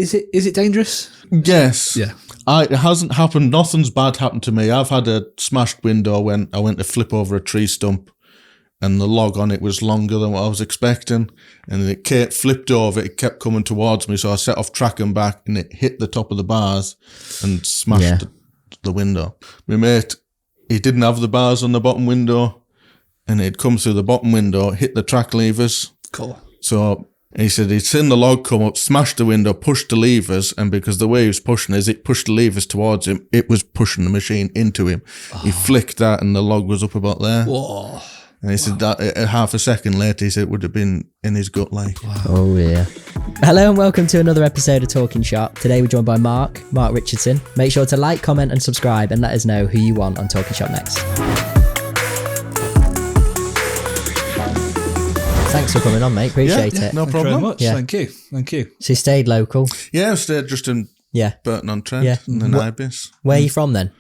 Is it dangerous? Yes. Yeah. It hasn't happened. Nothing's bad happened to me. I've had a smashed window when I went to flip over a tree stump, and the log on it was longer than what I was expecting, and it flipped over. It kept coming towards me, so I set off tracking back, and it hit the top of the bars and smashed the window. My mate, he didn't have the bars on the bottom window, and it'd come through the bottom window, hit the track levers. Cool. So he said he'd seen the log come up, smashed the window, pushed the levers, and because the way he was pushing it pushed the levers towards him, it was pushing the machine into him. Oh. He flicked that, and the log was up about there. Whoa. And he said that half a second later, he said it would have been in his gut like. Wow. Oh, yeah. Hello and welcome to another episode of Talkin Shop. Today we're joined by Mark Richardson. Make sure to like, comment and subscribe and let us know who you want on Talkin Shop next. Thanks for coming on, mate. Appreciate it. No problem. Very much. Yeah. Thank you. So you stayed local? Yeah, I stayed just in Burton-on-Trent in the Ibis. Where are you from then?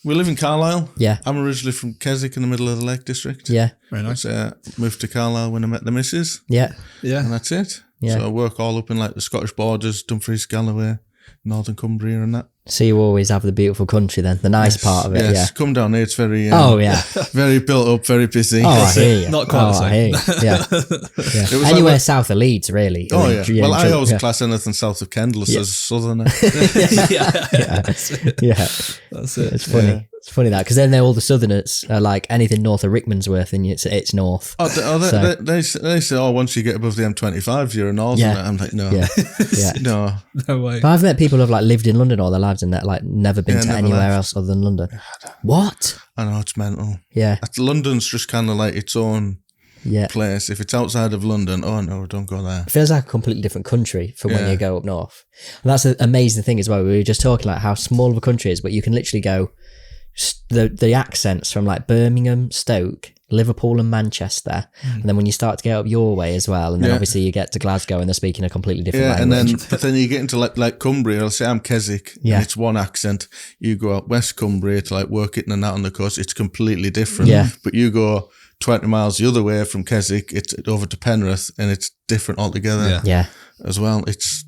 We live in Carlisle. Yeah. I'm originally from Keswick in the middle of the Lake District. Yeah. Very nice. So moved to Carlisle when I met the missus. Yeah. Yeah. And that's it. Yeah. So I work all up in like the Scottish borders, Dumfries, Galloway, Northern Cumbria and that. So you always have the beautiful country then, the nice part of it, yes. Come down here, it's very very built up, very busy. Oh, I hear you. Not quite the same. I hear you. Yeah. Anywhere south of Leeds, really. Oh, yeah. Well, I always class anything south of Kendal as southerner. Yeah. That's it. It's funny. Yeah. It's funny that, because then all the southerners are like anything north of Rickmansworth and it's north. They say, once you get above the M25, you're a northerner. Yeah. I'm like, no. Yeah. No way. But I've met people who've like lived in London all their lives and that like never been to anywhere else other than London. What? I know, it's mental. Yeah. London's just kind of like its own place. If it's outside of London, oh no, don't go there. It feels like a completely different country from when you go up north. And that's an amazing thing as well. We were just talking like how small of a country it is, but you can literally go the accents from like Birmingham, Stoke, Liverpool and Manchester, and then when you start to get up your way as well, and then obviously you get to Glasgow and they're speaking a completely different language. But then you get into like Cumbria. I'll say I'm Keswick, and it's one accent. You go out West Cumbria to like work it and that on the coast, it's completely different. Yeah. But you go 20 miles the other way from Keswick, it's over to Penrith, and it's different altogether. Yeah. As well, it's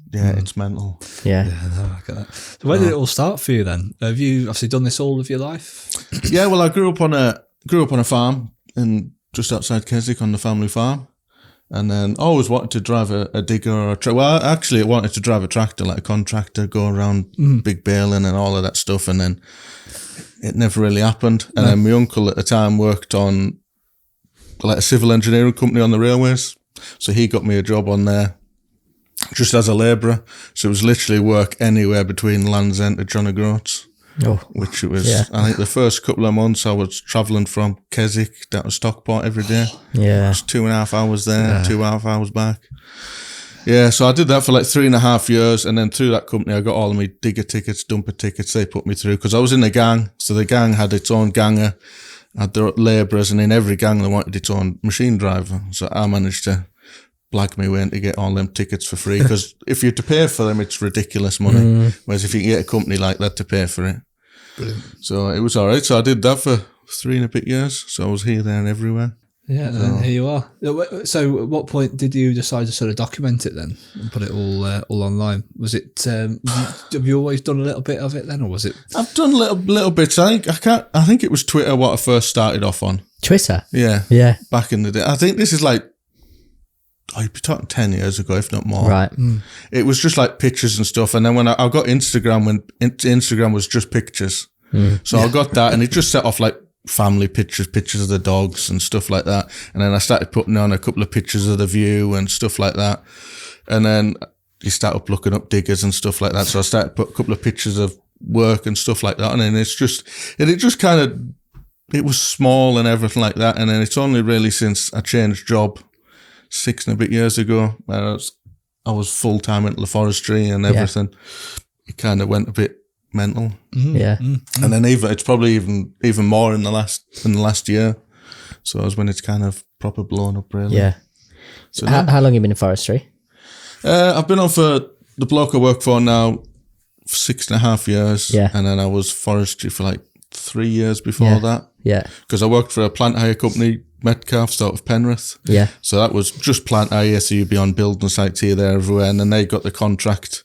mental. Yeah. No, I get that. So where did it all start for you then? Have you obviously done this all of your life? Yeah, well, I grew up on a farm in just outside Keswick on the family farm, and then always wanted to drive a digger or a tractor. Well, actually, I wanted to drive a tractor, like a contractor, go around big baling and all of that stuff, and then it never really happened. And then my uncle at the time worked on like a civil engineering company on the railways, so he got me a job on there just as a labourer. So it was literally work anywhere between Land's End to John O'Groats. Which it was, I think the first couple of months I was travelling from Keswick down to Stockport every day. Yeah. It was 2.5 hours there, 2.5 hours back. Yeah, so I did that for like 3.5 years, and then through that company I got all of my digger tickets, dumper tickets they put me through, because I was in a gang, so the gang had its own ganger, had their labourers, and in every gang they wanted its own machine driver. So I managed to blag me way in to get all them tickets for free, because if you had to pay for them, it's ridiculous money. Whereas if you can get a company like that to pay for it. Brilliant. So it was all right. So I did that for 3 and a bit years. So I was here, there and everywhere. Yeah, and here you are. So at what point did you decide to sort of document it then and put it all online? Was it, have you always done a little bit of it then, or was it? I've done little bits. I think it was Twitter what I first started off on. Twitter? Yeah. Back in the day. I think this is like, I'd be talking 10 years ago, if not more. Right. It was just like pictures and stuff. And then when I got Instagram, when Instagram was just pictures. So I got that, and it just set off like family pictures of the dogs and stuff like that. And then I started putting on a couple of pictures of the view and stuff like that. And then you start looking up diggers and stuff like that. So I started put a couple of pictures of work and stuff like that. And then it just kind of, it was small and everything like that. And then it's only really since I changed job 6 and a bit years ago, I was full time into the forestry and everything. It kind of went a bit mental. And then it's probably even more in the last year. So it was when it's kind of proper blown up, really. Yeah. So how long have you been in forestry? I've been on for the bloke I work for now for 6.5 years. Yeah. And then I was forestry for like 3 years before that. Yeah. Because I worked for a plant hire company, Metcalf's out of Penrith. Yeah. So that was just plant hire, so you'd be on building sites here, there, everywhere, and then they got the contract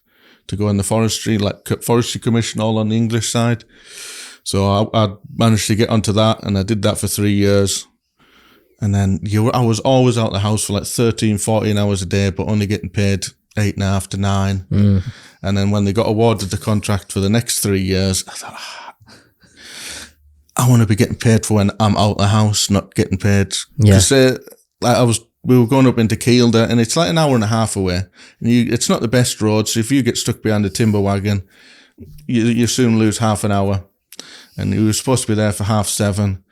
to go in the forestry, like forestry commission, all on the English side. So I managed to get onto that, and I did that for 3 years. And then I was always out the house for like 13, 14 hours a day, but only getting paid 8.5 to 9. And then when they got awarded the contract for the next 3 years, I thought, I want to be getting paid for when I'm out the house, not getting paid. Because we were going up into Kielder, and it's like an hour and a half away. And it's not the best road, so if you get stuck behind a timber wagon, you soon lose half an hour. And we were supposed to be there for 7:30.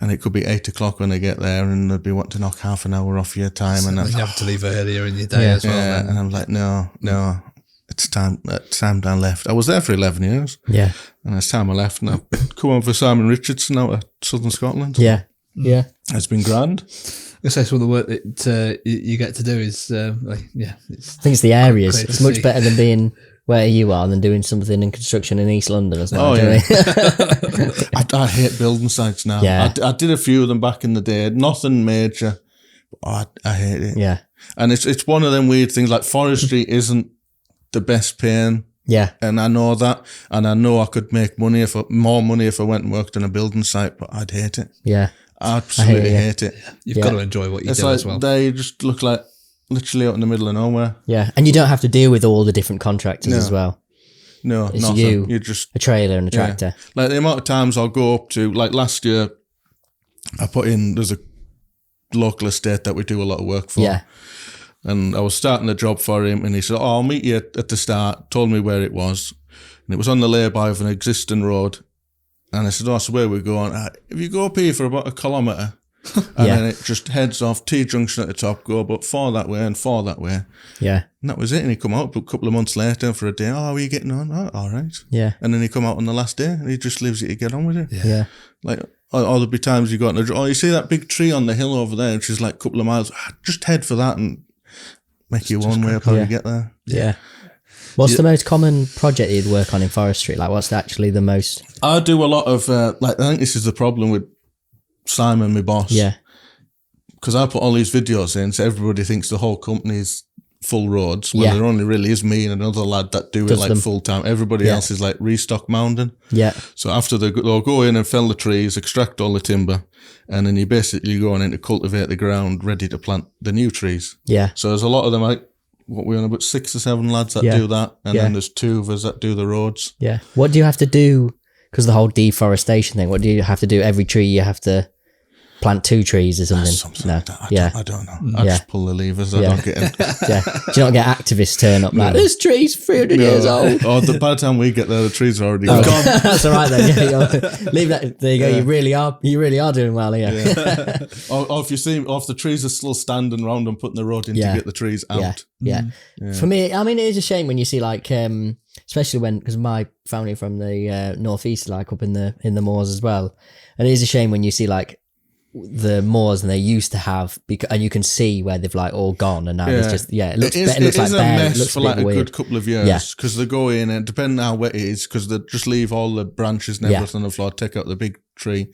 And it could be 8 o'clock when they get there, and they'd be wanting to knock half an hour off your time. And you have to leave earlier in your day as well. Yeah, and I'm like, no, it's time I left. I was there for 11 years. Yeah. And it's time I left, and I've come on for Simon Richardson out of Southern Scotland. Yeah. Yeah. It's been grand. I say some of the work that you get to do is, I think it's the areas. Great It's to much see. better than being where you are than doing something in construction in East London as well. Oh, do you yeah. think? I hate building sites now. Yeah. I did a few of them back in the day. Nothing major, but I hate it. Yeah. And it's one of them weird things, like forestry isn't the best paying. Yeah. And I know that. And I know I could make more money if I went and worked on a building site, but I'd hate it. Yeah. I absolutely hate it. You've got to enjoy what you It's do like as well. they just look like literally out in the middle of nowhere. Yeah. And you don't have to deal with all the different contractors No. as well. No, It's nothing. you. You're just A trailer and a tractor. like the amount of times I'll go up to, like last year, I put in, there's a local estate that we do a lot of work for. Yeah. And I was starting a job for him, and he said, I'll meet you at the start, told me where it was. And it was on the lay-by of an existing road. And I said, so where we're going? If you go up here for about 1 kilometre, and then it just heads off T-junction at the top, go about 4 that way and 4 that way. Yeah. And that was it. And he come out a couple of months later for a day. Oh, how are you getting on? Oh, all right. Yeah. And then he come out on the last day, and he just leaves you to get on with it. Yeah. Like, or there'll be times you go on you see that big tree on the hill over there, which is like a couple of miles. Just head for that and make your own way up how you get there. Yeah. What's the most common project you'd work on in forestry? Like, what's actually the most? I do a lot of, I think this is the problem with Simon, my boss. Yeah. Because I put all these videos in, so everybody thinks the whole company's full roads, when there only really is me and another lad that do it like full time. Everybody else is like restock mounding. Yeah. So after they'll go in and fell the trees, extract all the timber, and then you basically going in to cultivate the ground ready to plant the new trees. Yeah. So there's a lot of them, like, what we're on about 6 or 7 lads that do that, and then there's 2 of us that do the roads. Yeah. What do you have to do? Because the whole deforestation thing, what do you have to do? Every tree you have to plant 2 trees or something? Something No. like that. I don't know. I just pull the levers. I don't get in. Yeah. Do you not get activists turn up like, this tree's 300 years old? Or by the time we get there, the trees are already gone. That's all right then. Yeah, leave that. There you go. You really are doing well here. Yeah. or if you see, or if the trees are still standing around and putting the rod in to get the trees out. Yeah. For me, I mean, it is a shame when you see like, especially when, because my family from the northeast, like up in the moors as well, and it is a shame when you see like the moors and they used to have, and you can see where they've like all gone, and now it's just it looks it looks like is a bare, mess it looks for a bit like a weird. good couple of years because they go in and depending on how wet it is, because they just leave all the branches and everything on the floor, take out the big tree.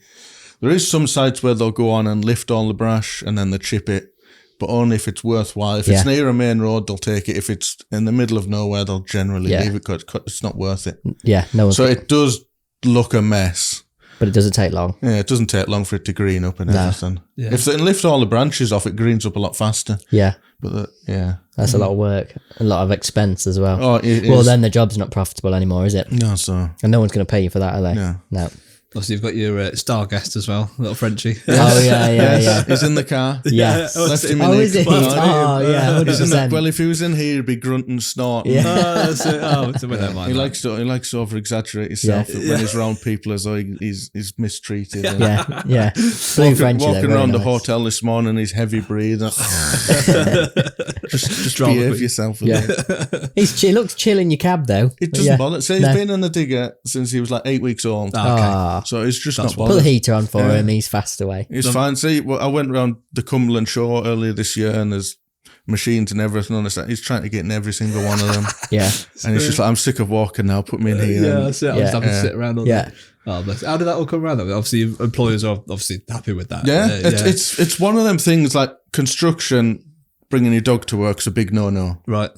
There is some sites where they'll go on and lift all the brush and then they chip it, but only if it's worthwhile. If it's near a main road, they'll take it. If it's in the middle of nowhere, they'll generally leave it because it's not worth it. Yeah, no one. So it does look a mess. But it doesn't take long. Yeah, it doesn't take long for it to green up and everything. Yeah. If they lift all the branches off, it greens up a lot faster. Yeah. But That's a lot of work, a lot of expense as well. Oh, it well, is. then the job's not profitable anymore, is it? No, so. And no one's going to pay you for that, are they? No. Also, you've got your star guest as well, little Frenchie. Oh, yeah. He's in the car. Yeah. Left him Oh, in is the it? Oh, yeah, He's in the, 100%. well, if he was in here, he'd be grunting, snorting. Yeah. That's it. Oh, so we don't mind He that. likes to over-exaggerate himself when he's around people as though he's mistreated. And Yeah. Blue Frenchie, though, walking very around the nice. hotel this morning, he's heavy breathing. just Drama behave queen. yourself. Yeah. He looks chill in your cab, though. It doesn't bother. So he's been on the digger since he was like 8 weeks old. Ah. So it's just That's not Put the bothered. heater on for him, he's fast away. It's fine. See, I went around the Cumberland Shore earlier this year and there's machines and everything on the He's trying to get in every single one of them. Yeah. And he's just like, I'm sick of walking now, put me in here. Yeah, that's it. I'm just having to sit around all Yeah. day. Oh, bless. How did that all come around? Though? Obviously, employers are obviously happy with that. Yeah, it's one of them things like construction, bringing your dog to work's a big no-no. Right.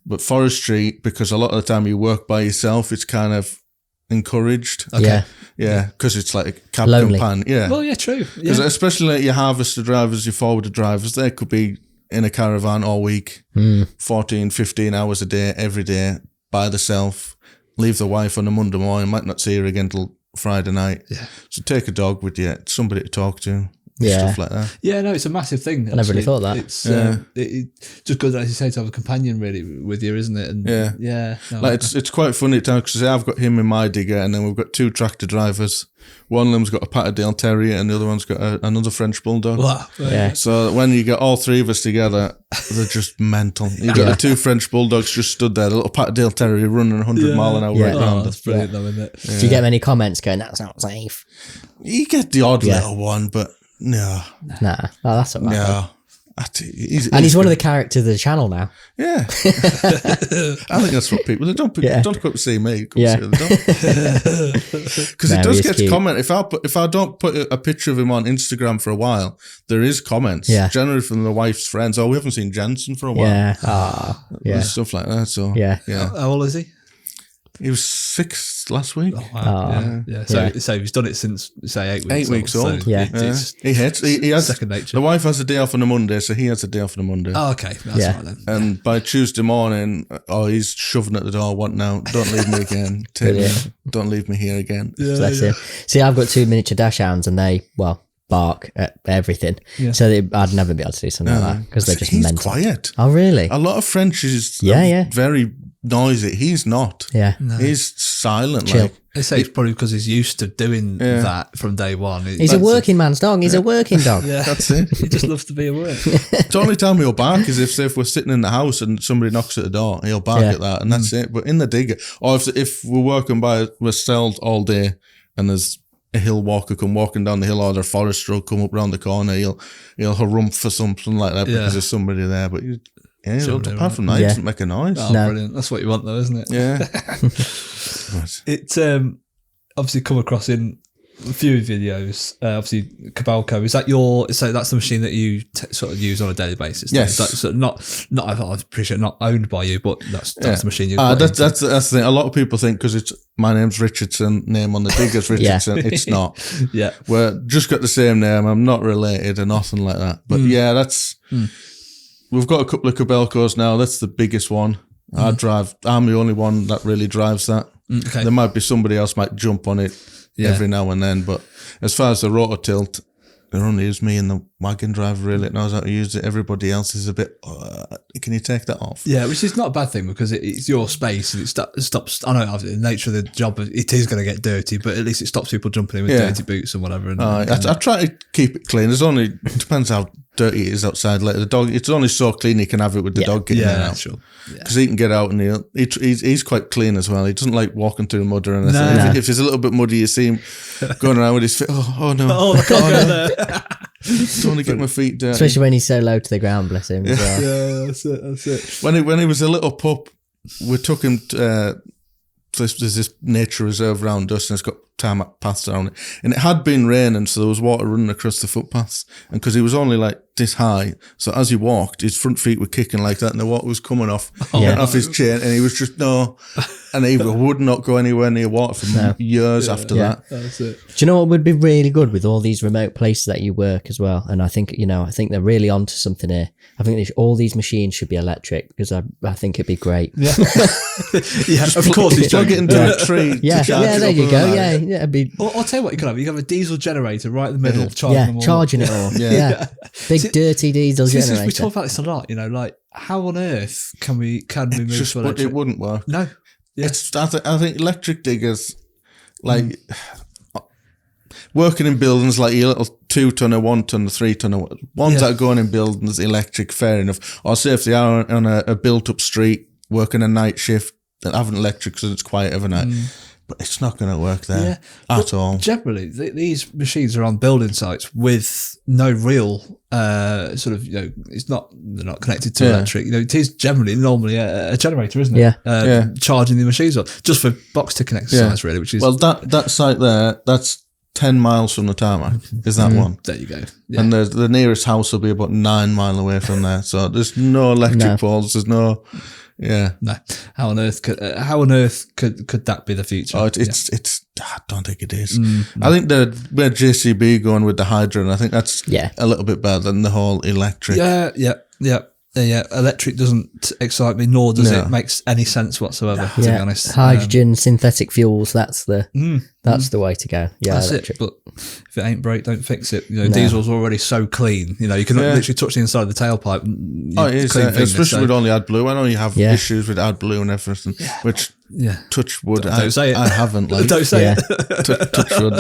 But forestry, because a lot of the time you work by yourself, it's kind of encouraged. Okay. Yeah, because it's like cap Lonely. and pan. Yeah. Well, yeah, true. Because Yeah. especially like your harvester drivers, your forwarder drivers, they could be in a caravan all week, 14, 15 hours a day, every day, by themselves, leave the wife on a Monday morning, might not see her again till Friday night. Yeah. So take a dog with you, somebody to talk to, Yeah. stuff like that. Yeah, no, it's a massive thing. I never really actually. thought that. It's Yeah. it's just good, as you say, to have a companion really with you, isn't it? And Yeah. no, Like it's quite funny at times because I've got him in my digger, and then we've got 2 tractor drivers. One of them's got a Patterdale Terrier, and the other one's got another French Bulldog. wow. Yeah. So when you get all 3 of us together, they're just mental. You got the 2 French Bulldogs just stood there, the little Patterdale Terrier running 100 mile an hour right Oh, round. that's brilliant, though, isn't it? Do you get many comments going, that's not safe? You get the odd little one, but no. Nah. Oh, that's all right. No. And he's one of the characters of the channel now. Yeah. I think that's what people, don't come to see me. Yeah. Because it does get to comment. If I don't put a picture of him on Instagram for a while, there is comments. Yeah. Generally from the wife's friends. Oh, we haven't seen Jensen for a while. Yeah. Ah. Yeah. And stuff like that. So Yeah. How old is he? He was 6 last week. Wow. Yeah. So he's done it since, say, 8 weeks 8 weeks old. So Yeah. it's He has second nature. The wife has a day off on a Monday, so he has a day off on a Monday. Oh, okay. That's Yeah. right then. And by Tuesday morning, he's shoving at the door. What now? Don't leave me again. Don't leave me here again. Bless him. See, I've got 2 miniature dash hounds and they, bark at everything. Yeah. So I'd never be able to do something like that because they're just He's mental. quiet. Oh, really? A lot of Frenchies Yeah. very noisy. He's not. Yeah. He's silent. Chill. Like, They say it's probably because he's used to doing that from day one. He's a working man's dog. He's a working dog. Yeah. that's it. He just loves to be at work. The only time he'll bark is if we're sitting in the house and somebody knocks at the door, he'll bark at that, and that's it. But in the digger, or if we're working by ourselves all day and there's a hill walker come walking down the hill, or the forester will come up round the corner, he'll harumph for something like that because there's somebody there. But apart from that, he doesn't make a noise. Oh, brilliant. That's what you want, though, isn't it? Yeah. It's obviously come across in a few videos. Obviously, Cabalo, is that so that's the machine that you sort of use on a daily basis? Yes. That's not, I appreciate not owned by you, but that's the machine you that's the thing. A lot of people think because it's my name's Richardson, name on the digger's Richardson. It's not. Yeah. We're just got the same name. I'm not related or nothing like that. But we've got a couple of Cabelcos now. That's the biggest one. I'm the only one that really drives that. Okay. There might be somebody else might jump on it every now and then, but as far as the rotor tilt, there only is me and the wagon driver really that knows how to use it. Everybody else is a bit, can you take that off? Yeah, which is not a bad thing because it's your space and it stops. I know the nature of the job, it is going to get dirty, but at least it stops people jumping in with dirty boots and whatever. And, I try to keep it clean. It depends how dirty it is outside. Like the dog, it's only so clean you can have it with the dog getting in and out. Sure. Because he can get out and he's quite clean as well. He doesn't like walking through mud or anything. No. If it's a little bit muddy, you see him going around with his feet. Oh no! Oh, I can't go there. Don't want to get my feet dirty. Especially when he's so low to the ground, bless him. As well. Yeah, that's it. When he was a little pup, we took him to there's this nature reserve around us, and it's got tarmac paths around it. And it had been raining, so there was water running across the footpaths. And because he was only like this high, so as he walked, his front feet were kicking like that, and the water was coming off off his chain, and he was just and he would not go anywhere near water for years after that. That's it. Do you know what would be really good with all these remote places that you work as well? And I think they're really onto something here. I think all these machines should be electric because I think it'd be great. Yeah, yeah. Of course, he's Plug it into a tree. Yeah, to charge it there up you and go. all Yeah, that. it'd be. I'll tell you what you could have. You could have a diesel generator right in the middle, charging them all. Charging it all. Yeah. Big dirty diesel generator. We talk about this a lot. Like how on earth can we move to electric? It wouldn't work. No. Yeah. I think electric diggers, like working in buildings, like your little 2-tonner, 1-tonner, 3-tonner ones that are going in buildings, electric, fair enough. Or say if they are on a built-up street, working a night shift, and having electric because it's quiet overnight. But it's not going to work there at all. Generally, these machines are on building sites with no real sort of, they're not connected to electric. It is normally a generator, isn't it? Yeah. Charging the machines on, just for box ticking exercise, really, which is... Well, that site there, that's 10 miles from the tarmac, is that one. There you go. Yeah. And the nearest house will be about 9 miles away from there. So there's no electric poles, there's no... Yeah. No. How on earth could that be the future? Oh, it's. I don't think it is. I think where JCB going with the hydrogen, I think that's a little bit better than the whole electric. Yeah, electric doesn't excite me, nor does it make any sense whatsoever, to be honest. Hydrogen, synthetic fuels, that's the way to go. Yeah, that's electric. it. But if it ain't broke, don't fix it. Diesel's already so clean. You can literally touch the inside of the tailpipe. It is, especially with only AdBlue. I know you have issues with AdBlue and everything, which touch wood. Don't say it. I haven't. Don't say it. Touch wood.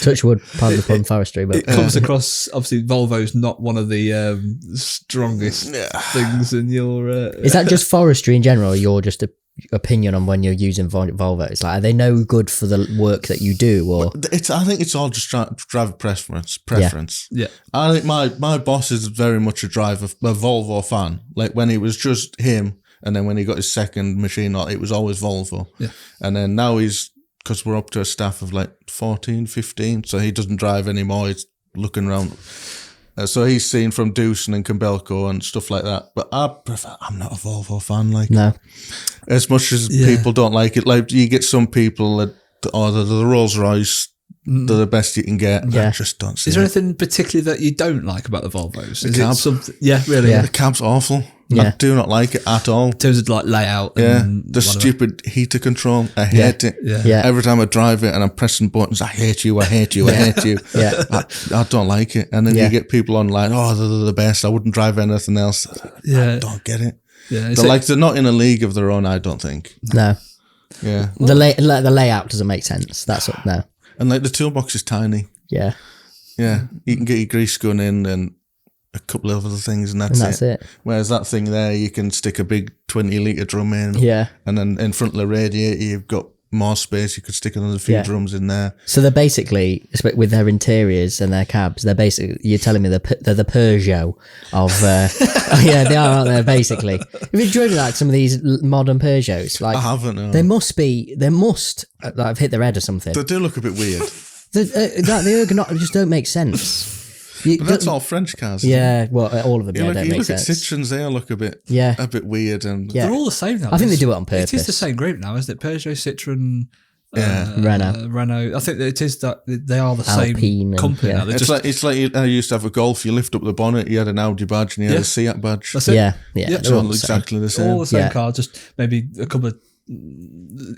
Touch wood, pardon the pun, Forestry. But it comes across, obviously, Volvo's not one of the strongest things in your... is that just Forestry in general, or your just opinion on when you're using Volvo? It's like, are they no good for the work that you do? Or I think it's all just driver preference. Yeah. I think my boss is very much a Volvo fan. Like when it was just him, and then when he got his second machine, it was always Volvo. Yeah. And then now because we're up to a staff of like 14, 15, so he doesn't drive anymore. He's looking around. So he's seen from Doosan and Cabalo and stuff like that. But I'm not a Volvo fan. No. As much as people don't like it, like you get some people that, the Rolls Royce, they're the best you can get. Yeah. I just don't see Is there anything particularly that you don't like about the Volvos? The cab. Really? The cab's awful. Yeah. I do not like it at all. In terms of like layout. The stupid heater control. I hate it. Yeah. Every time I drive it and I'm pressing buttons, I hate you. I hate you. Yeah. I don't like it. And then you get people online, they're the best. I wouldn't drive anything else. I don't get it. Yeah. They're not in a league of their own, I don't think. No. Yeah. The layout doesn't make sense. That's what, no. And like the toolbox is tiny. Yeah. Yeah. You can get your grease gun in and a couple of other things and that's it. Whereas that thing there, you can stick a big 20-litre drum in. Yeah. And then in front of the radiator, you've got more space. You could stick another few drums in there. So they're basically, with their interiors and their cabs, they're basically, you're telling me they're the Peugeot of, they are, aren't they, basically? Have you driven like some of these modern Peugeots? Like, I haven't, no. They must have hit their head or something. They do look a bit weird. The ergonomics just don't make sense. But that's all French cars. Yeah, well, all of them don't make sense. You look at Citroens, they all look a bit weird. And they're all the same now. I think they do it on purpose. It is the same group now, isn't it? Peugeot, Citroen, Renault. I think it is that they are the Alpine same company now. It's like I used to have a Golf. You lift up the bonnet, you had an Audi badge, and you had a Seat badge. That's it. Yeah. It's all exactly the same. All the same car, just maybe a couple of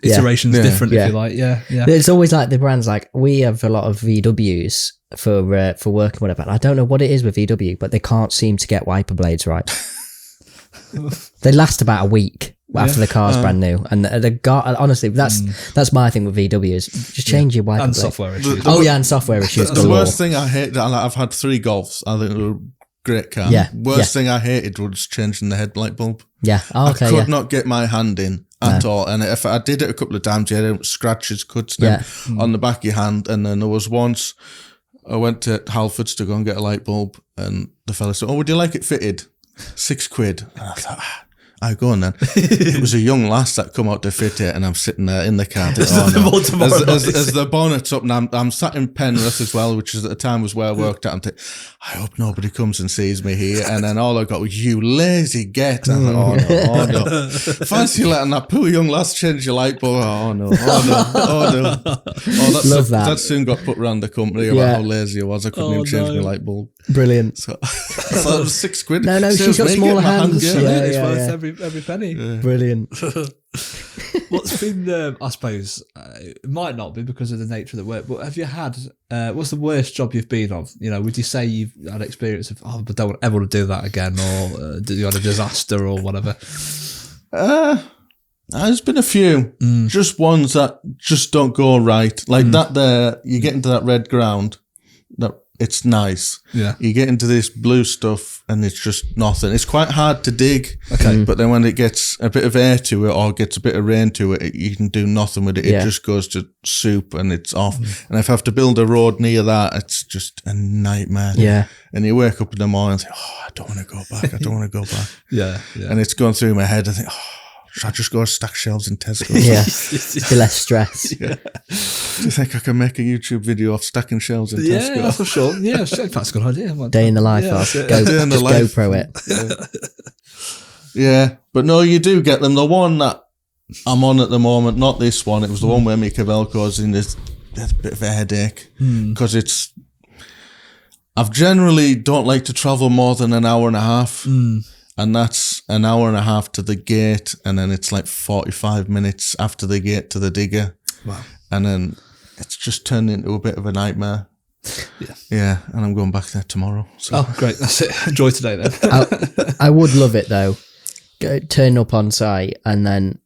iterations different, if you like. Yeah. It's always like the brands. Like we have a lot of VWs for work and whatever. And I don't know what it is with VW, but they can't seem to get wiper blades right. They last about a week after the car's brand new, and honestly, that's my thing with VW is just change your wiper and blade. software issues. And software issues. The worst thing I hate, I've had 3 Golfs. I think they were a great car. Yeah. Worst thing I hated was changing the headlight bulb. Yeah. I could not get my hand in at all. And if I did it a couple of times, you had scratches, cuts on the back of your hand. And then there was once I went to Halfords to go and get a light bulb, and the fella said, would you like it fitted? £6. And I thought, I go on then. It was a young lass that come out to fit it, and I'm sitting there in the car. As the bonnet's up, and I'm sat in Penrith as well, which is at the time was where I worked at. I'm thinking, I hope nobody comes and sees me here. And then all I got was, you lazy get. I thought, oh no. Fancy letting that poor young lass change your light bulb. Oh no. That soon got put around the company about how lazy I was. I couldn't even change my light bulb. Brilliant. So I thought it was £6. No, she's got smaller hands. It's worth every penny. Yeah. Brilliant. What's been, I suppose, it might not be because of the nature of the work, but have you had, what's the worst job you've been on? Would you say you've had experience of, I don't ever want to do that again, or did you have a disaster or whatever? There's been a few, just ones that just don't go right. Like that there, you get into that red ground, that it's nice. Yeah. You get into this blue stuff and it's just nothing. It's quite hard to dig. Okay. But then when it gets a bit of air to it or gets a bit of rain to it, you can do nothing with it. It just goes to soup and it's off. And if I have to build a road near that, it's just a nightmare. Yeah. And you wake up in the morning and think, I don't want to go back. I don't want to go back. Yeah. And it's going through my head. I think, should I just go stack shelves in Tesco? Yeah. Be less stress. Yeah. Do you think I can make a YouTube video of stacking shelves in Tesco? Yeah, for sure. Yeah, that's a good idea. Day in the life of. GoPro it. Yeah, but no, you do get them. The one that I'm on at the moment, not this one. It was the one where my Cabalo causing this a bit of a headache because I've generally don't like to travel more than an hour and a half, and that's an hour and a half to the gate, and then it's like 45 minutes after the gate to the digger. Wow. And then it's just turned into a bit of a nightmare. Yeah, and I'm going back there tomorrow. So. Oh, great. That's it. Enjoy today then. I would love it though. Turn up on site and then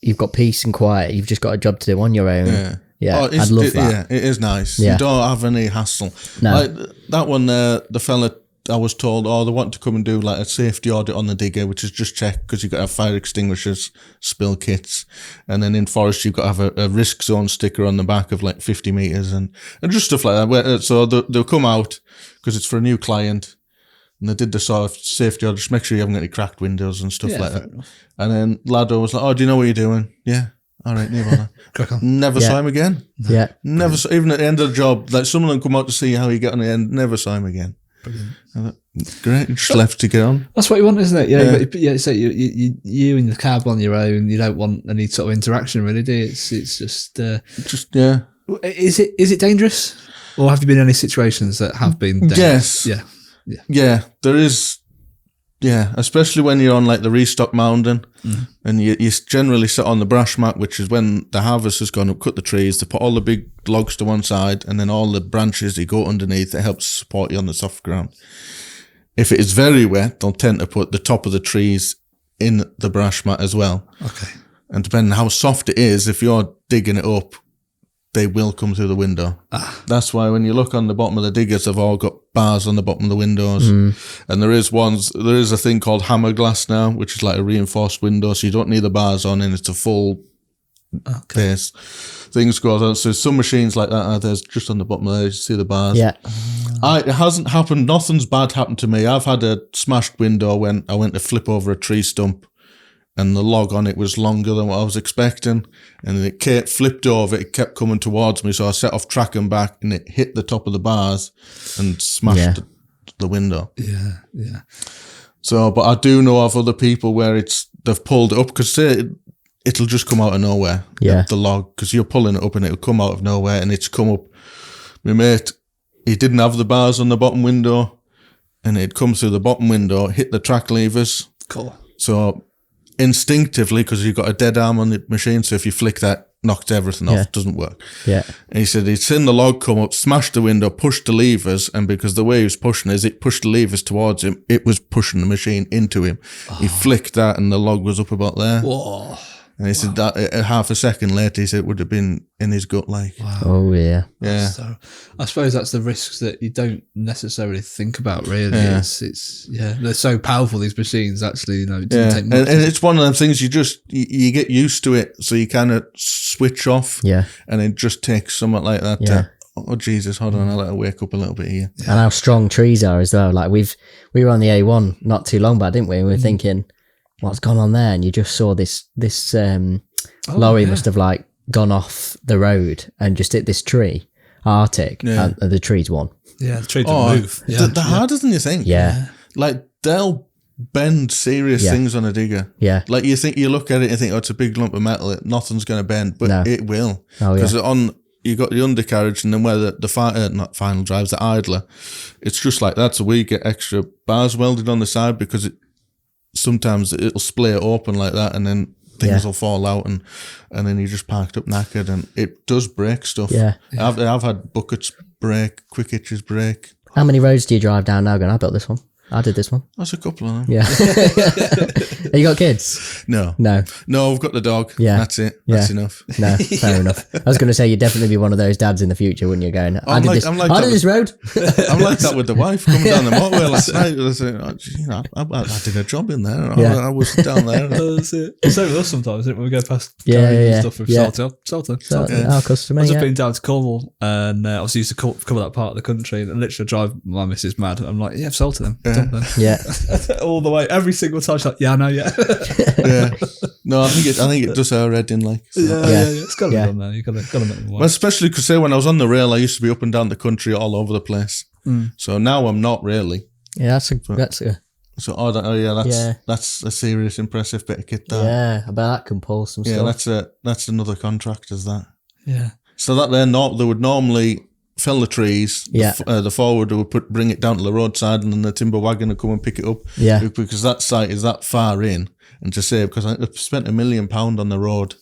you've got peace and quiet. You've just got a job to do on your own. Yeah, I'd love that. Yeah, it is nice. Yeah. You don't have any hassle. No. Like that one there, the fella, I was told, they want to come and do like a safety audit on the digger, which is just check because you've got to have fire extinguishers, spill kits. And then in forest, you've got to have a risk zone sticker on the back of like 50 metres and just stuff like that. So they'll come out because it's for a new client. And they did the sort of safety audit, just make sure you haven't got any cracked windows and stuff like that. Enough. And then Lado was like, do you know what you're doing? Yeah. All right, never mind. Crack on. Never saw him again. Yeah. Never saw, even at the end of the job, like some of them come out to see how you get on the end, never saw him again. Brilliant. Great, you just left to get on. That's what you want, isn't it? So you and the cab on your own. You don't want any sort of interaction, really, do you? It's just yeah. Is it dangerous, or have you been in any situations that have been dangerous? Yes. Yeah. There is. Yeah, especially when you're on like the restock mountain, and you generally sit on the brush mat, which is when the harvest has gone up, cut the trees, they put all the big logs to one side, and then all the branches you go underneath. It helps support you on the soft ground. If it is very wet, they'll tend to put the top of the trees in the brush mat as well. Okay. And depending on how soft it is, if you're digging it up, they will come through the window. That's why when you look on the bottom of the diggers, they've all got bars on the bottom of the windows. And there is a thing called hammer glass now, which is like a reinforced window, so you don't need the bars on, and it's a full base. Things go on. So some machines like that, there's just on the bottom of there, you see the bars. Yeah. It hasn't happened, nothing's bad happened to me. I've had a smashed window when I went to flip over a tree stump, and the log on it was longer than what I was expecting, and it flipped over, it kept coming towards me, so I set off tracking back, and it hit the top of the bars and smashed the window. Yeah. So, but I do know of other people where they've pulled it up, because it'll just come out of nowhere, the log, because you're pulling it up and it'll come out of nowhere, and it's come up. My mate, he didn't have the bars on the bottom window, and it come through the bottom window, hit the track levers. Cool. So instinctively, because you've got a dead arm on the machine, so if you flick that, knocks everything off. It doesn't work. Yeah. And he said he'd seen the log come up, smashed the window, pushed the levers, and because the way he was pushing it pushed the levers towards him, it was pushing the machine into him. He flicked that, and the log was up about there. Whoa. And he said that half a second later, he said it would have been in his gut, like. Wow. Oh, yeah. Yeah. So I suppose that's the risks that you don't necessarily think about, really. Yeah. It's they're so powerful, these machines, actually, it doesn't take and much. it's one of them things you get used to it, so you kind of switch off. Yeah. And it just takes something like that to, oh, Jesus, hold on, I'll let her wake up a little bit here. And how strong trees are as well. Like we were on the A1 not too long back, didn't we? And we were thinking, what's gone on there? And you just saw this lorry must have like gone off the road and just hit this tree, Arctic, and the tree's won. Yeah, the tree didn't move. Yeah. They're harder than you think. Yeah. Like, they'll bend serious things on a digger. Yeah. Like, you look at it and think, oh, it's a big lump of metal, nothing's going to bend, but it will. Oh, yeah. Because you got the undercarriage, and then where not final drives, the idler, it's just like that. So we get extra bars welded on the side, because sometimes it'll split open like that, and then things will fall out, and then you're just parked up knackered, and it does break stuff. Yeah. I've had buckets break, quick hitches break. How many roads do you drive down now going, I built this one? I did this one. That's a couple of them. Yeah. Have you got kids? No, I've got the dog. Yeah. That's it. That's enough. No, fair enough. I was going to say, you'd definitely be one of those dads in the future, wouldn't you, going, I did this road. I'm like that with the wife coming down the motorway last night. I said, I did a job in there. I was down there. That's it. Same with us sometimes, isn't it? When we go past stuff with Salter. Our customer, I've just been down to Cornwall, and obviously used to cover that part of the country, and literally drive my missus mad. I'm like, I've Salter them. Yeah. All the way, every single time she's like, I know, yeah. No, I think it does her head in, like. So. Yeah. It's got to be done there. You got to make them work. Well, especially because when I was on the rail, I used to be up and down the country all over the place. So now I'm not really. Yeah, that's a So that's a serious, impressive bit of kit. That. Yeah, I bet that can pull some stuff. Yeah, that's another contractor's that. Yeah. So that they would normally fell the trees. Yeah. The forwarder would bring it down to the roadside, and then the timber wagon would come and pick it up. Yeah. Because that site is that far in, and to say, because I spent £1 million on the road.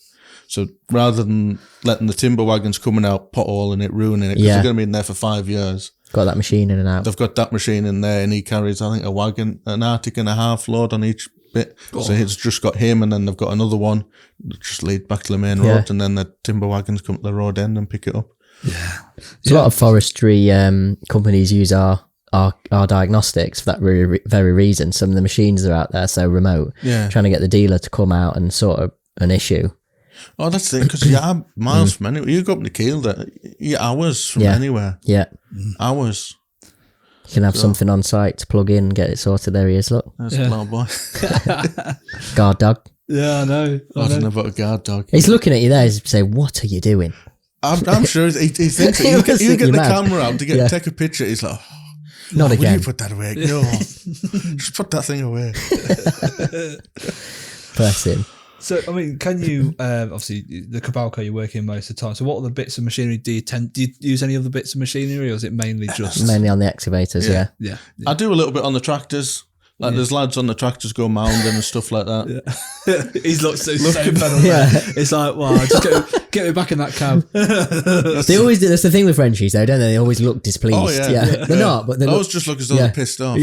So rather than letting the timber wagons coming out, potholing it, ruining it, because they're going to be in there for 5 years. Got that machine in and out. They've got that machine in there, and he carries, I think, a wagon, an Arctic and a half load on each bit. Oh. So it's just got him, and then they've got another one that just lead back to the main road, and then the timber wagons come to the road end and pick it up. Yeah. So a lot of forestry companies use our diagnostics for that very reason. Some of the machines are out there so remote, trying to get the dealer to come out and sort of an issue. Oh, that's the thing, because you're miles from anywhere. You go up to Kiel, you're hours from anywhere. Yeah. Hours. You can have something on site to plug in and get it sorted. There he is, look. There's a little boy. Guard dog. Yeah, I know. I don't know about a guard dog. He's looking at you there. He's saying, "What are you doing?" I'm sure he thinks it. You get the camera out to take a picture. He's like, not again. Will you put that away? No. Just put that thing away. Bless him. So, I mean, can you, obviously, the Cabalo you're working most of the time, so what other bits of machinery do you use any other bits of machinery, or is it mainly just... Mainly on the excavators, yeah. I do a little bit on the tractors. Like, there's lads on the tractors go mounding and stuff like that. Yeah. He's looked so It's like, wow, just get me back in that cab. They always do. That's the thing with Frenchies, though, don't they? They always look displeased. Oh, yeah. They're not, but they always just look as though they're pissed off.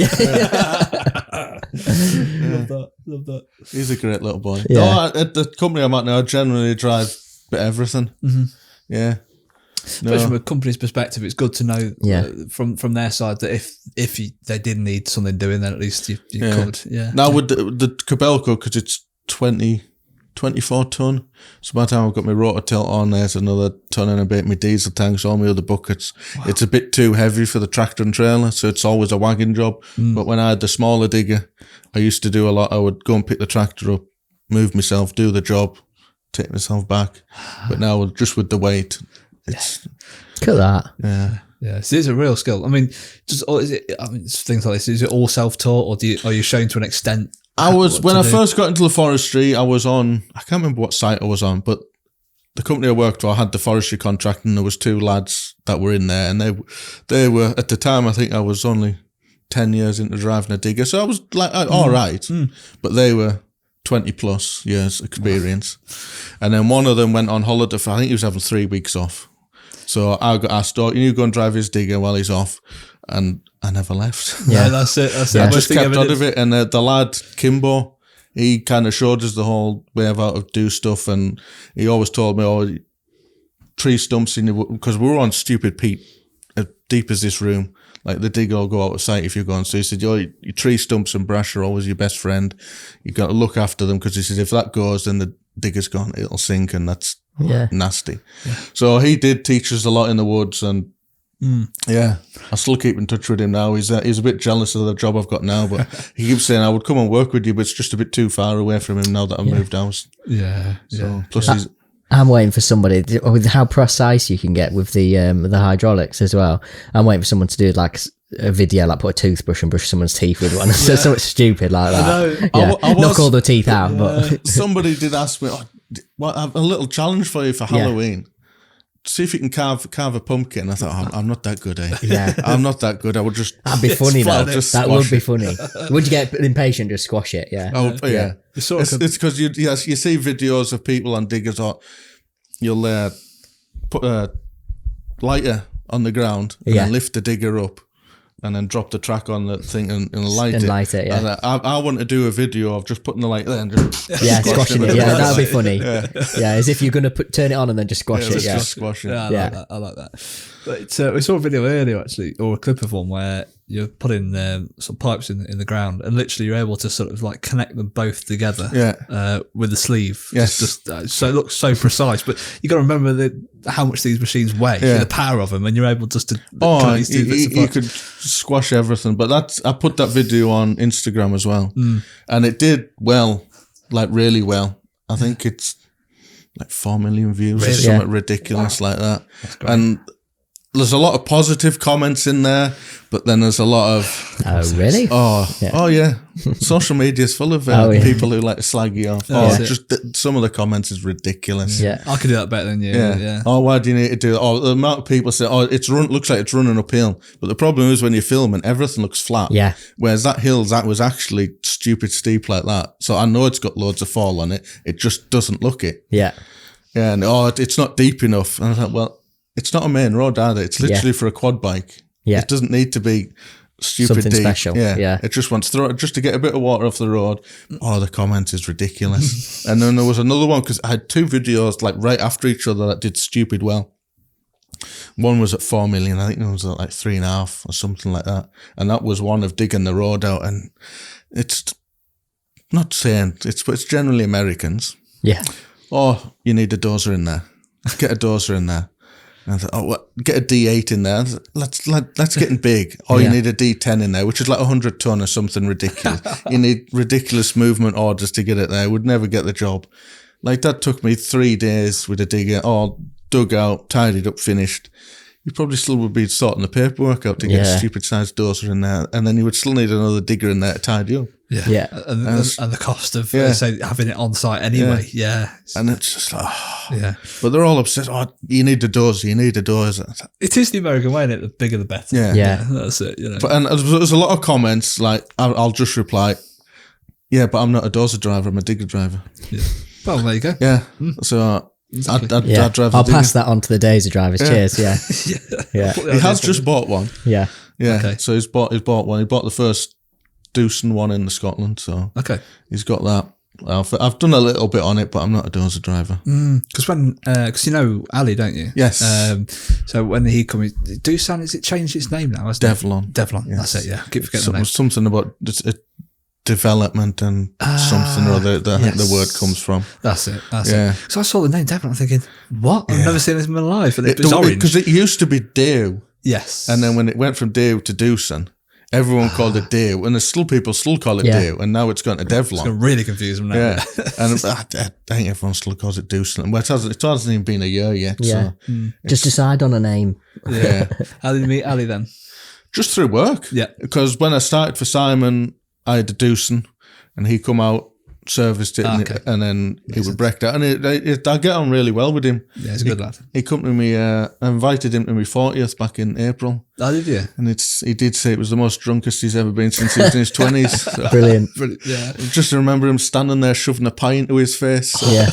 Love that. He's a great little boy. Yeah. No, at the company I'm at now, I generally drive a bit of everything. Mm-hmm. Yeah. Especially from a company's perspective, it's good to know from their side that if they did need something doing, then at least you could. Yeah. Now with the Cabalo, because it's 24 ton, so by the time I've got my rotor tilt on, there's another ton and a bit, my diesel tanks, all my other buckets. Wow. It's a bit too heavy for the tractor and trailer, so it's always a wagon job. But when I had the smaller digger, I used to do a lot. I would go and pick the tractor up, move myself, do the job, take myself back. But now just with the weight, it's... Look at that. Yeah. Yeah, so it's a real skill. I mean, it's things like this. Is it all self-taught, or are you shown to an extent? When I first got into the forestry, I was on, I can't remember what site I was on, but the company I worked for had the forestry contract, and there was 2 lads that were in there, and they were, at the time, I think I was only 10 years into driving a digger, so I was like, all right, but they were 20 plus years experience. And then one of them went on holiday for, I think he was having 3 weeks off. So I got asked, you go and drive his digger while he's off, and I never left. Yeah, that's it. I just kept on of it. And the lad, Kimbo, he kind of showed us the whole way of how to do stuff. And he always told me, tree stumps, because we were on stupid peat, as deep as this room. Like the digger will go out of sight if you're going. So he said, your tree stumps and brash are always your best friend. You got to look after them, because he said, if that goes, then the digger's gone, it'll sink, and that's nasty. Yeah. So he did teach us a lot in the woods, and I still keep in touch with him now. He's a bit jealous of the job I've got now, but he keeps saying I would come and work with you, but it's just a bit too far away from him now that I've moved house. Yeah. So plus I'm waiting for somebody with how precise you can get with the hydraulics as well. I'm waiting for someone to do like a video, like put a toothbrush and brush someone's teeth with one. So something stupid like that. I knock all the teeth out. But somebody did ask me, I have a little challenge for you for Halloween. See if you can carve a pumpkin. I thought, I'm not that good, eh? Yeah. I'm not that good. I would just... That'd be funny, though. That would be funny. Would you get impatient, just squash it? Yeah. Yeah. It's because you see videos of people on diggers, or you'll put a lighter on the ground and then lift the digger up and then drop the track on the thing and light it. Light it, yeah. And I want to do a video of just putting the light there and just squashing it. Yeah, that would be funny. Yeah, as if you're going to turn it on and then just squash it. Just squash it. Yeah, I like that. But we saw a video earlier, actually, or a clip of one where you're putting some pipes in the ground, and literally you're able to sort of like connect them both together with the sleeve. Yes. Just so it looks so precise. But you got to remember how much these machines weigh, the power of them, and you're able just to connect these two bits of you could squash everything. But I put that video on Instagram as well, and it did well, like really well. I think it's like 4 million views or something ridiculous like that. And there's a lot of positive comments in there, but then there's a lot of really? Oh yeah. Social media is full of people who like to slag you off. Some of the comments is ridiculous. Yeah, I could do that better than you. Yeah. Oh, why do you need to do it? Oh, the amount of people say, looks like it's running uphill. But the problem is when you're filming, everything looks flat. Yeah. Whereas that was actually stupid steep like that. So I know it's got loads of fall on it. It just doesn't look it. Yeah. Yeah. And it's not deep enough. And I thought, well, it's not a main road either. It's literally for a quad bike. Yeah. It doesn't need to be stupid something deep. special. Yeah. It just wants just to get a bit of water off the road. Oh, the comment is ridiculous. And then there was another one because I had 2 videos like right after each other that did stupid well. One was at 4 million. I think it was at like 3.5 or something like that. And that was one of digging the road out. And it's not saying it's generally Americans. Yeah. Oh, you need a dozer in there. Get a dozer in there. And I thought, get a D8 in there. Let's get in big. Oh, you need a D10 in there, which is like 100 ton or something ridiculous. You need ridiculous movement orders to get it there. Would never get the job. Like that took me 3 days with a digger, all dug out, tidied up, finished. You probably still would be sorting the paperwork out to get a stupid sized dozer in there, and then you would still need another digger in there to tidy up. Yeah. And the cost of say having it on site anyway. Yeah. And it's just like, But they're all obsessed. Oh, you need a dozer. You need a dozer. It is the American way, isn't it? The bigger the better. Yeah. That's it. You know. And there's a lot of comments like I'll just reply, yeah, but I'm not a dozer driver. I'm a digger driver. Yeah. Well, there you go. Yeah. So. Exactly. I'd drive I'll pass that on to the Dozer drivers. Cheers. Yeah. He has just bought one. Yeah. Okay. So he's bought one. He bought the first Doosan one in Scotland. So he's got that. I've done a little bit on it, but I'm not a dozer driver. Because you know Ali, don't you? Yes. So when he comes, Doosan, is it changed its name now? Devlon. Devlon. Yes. That's it. Yeah. Keep forgetting the name. Something about development and something or other that I think the word comes from. That's it. So I saw the name Devlon, I'm thinking, what? I've never seen this in my life. And it's orange. Because it used to be Dew. Yes. And then when it went from Dew to Doosan, everyone called it Dew. And there's still people call it Dew. And now it's gone to Devlon. It's going to really confuse them now. Yeah. And I think everyone still calls it Doosan. Well, it hasn't even been a year yet. Yeah. So just decide on a name. Yeah. How did you meet Ali then? Just through work. Yeah. Because when I started for Simon, I had a Doosan, and he come out, serviced it, and then he would break that. And I get on really well with him. Yeah, he's a good lad. He come to me, I invited him to my 40th back in April. Oh, did you? And he did say it was the most drunkest he's ever been since he was in his 20s. So. Brilliant. Yeah. Just remember him standing there shoving a pie into his face. So. Yeah.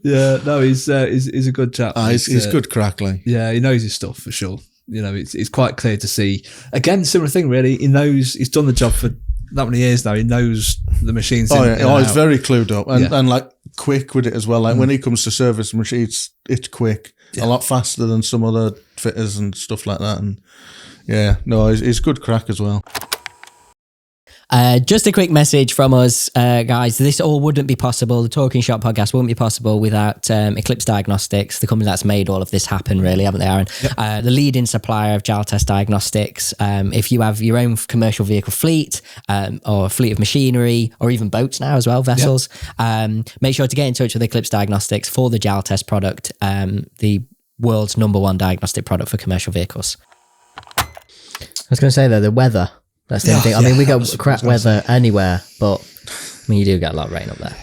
Yeah. No, he's a good chap. He's good crackling. Yeah, he knows his stuff for sure. You know, it's quite clear to see. Again, similar thing really. He knows, he's done the job for that many years now. He knows the machines. He's very clued up and like quick with it as well. Like when he comes to service machines, it's quick, a lot faster than some other fitters and stuff like that. And he's good crack as well. Just a quick message from us, guys. This all wouldn't be possible. The Talkin Shop podcast wouldn't be possible without Eclipse Diagnostics, the company that's made all of this happen, really, haven't they, Aaron? Yep. The leading supplier of Jaltest diagnostics. If you have your own commercial vehicle fleet or a fleet of machinery or even boats now as well, vessels, make sure to get in touch with Eclipse Diagnostics for the Jaltest product, the world's #1 diagnostic product for commercial vehicles. I was going to say, though, the weather. That's the only thing. I mean, we got crap weather anywhere, but I mean, you do get a lot of rain up there.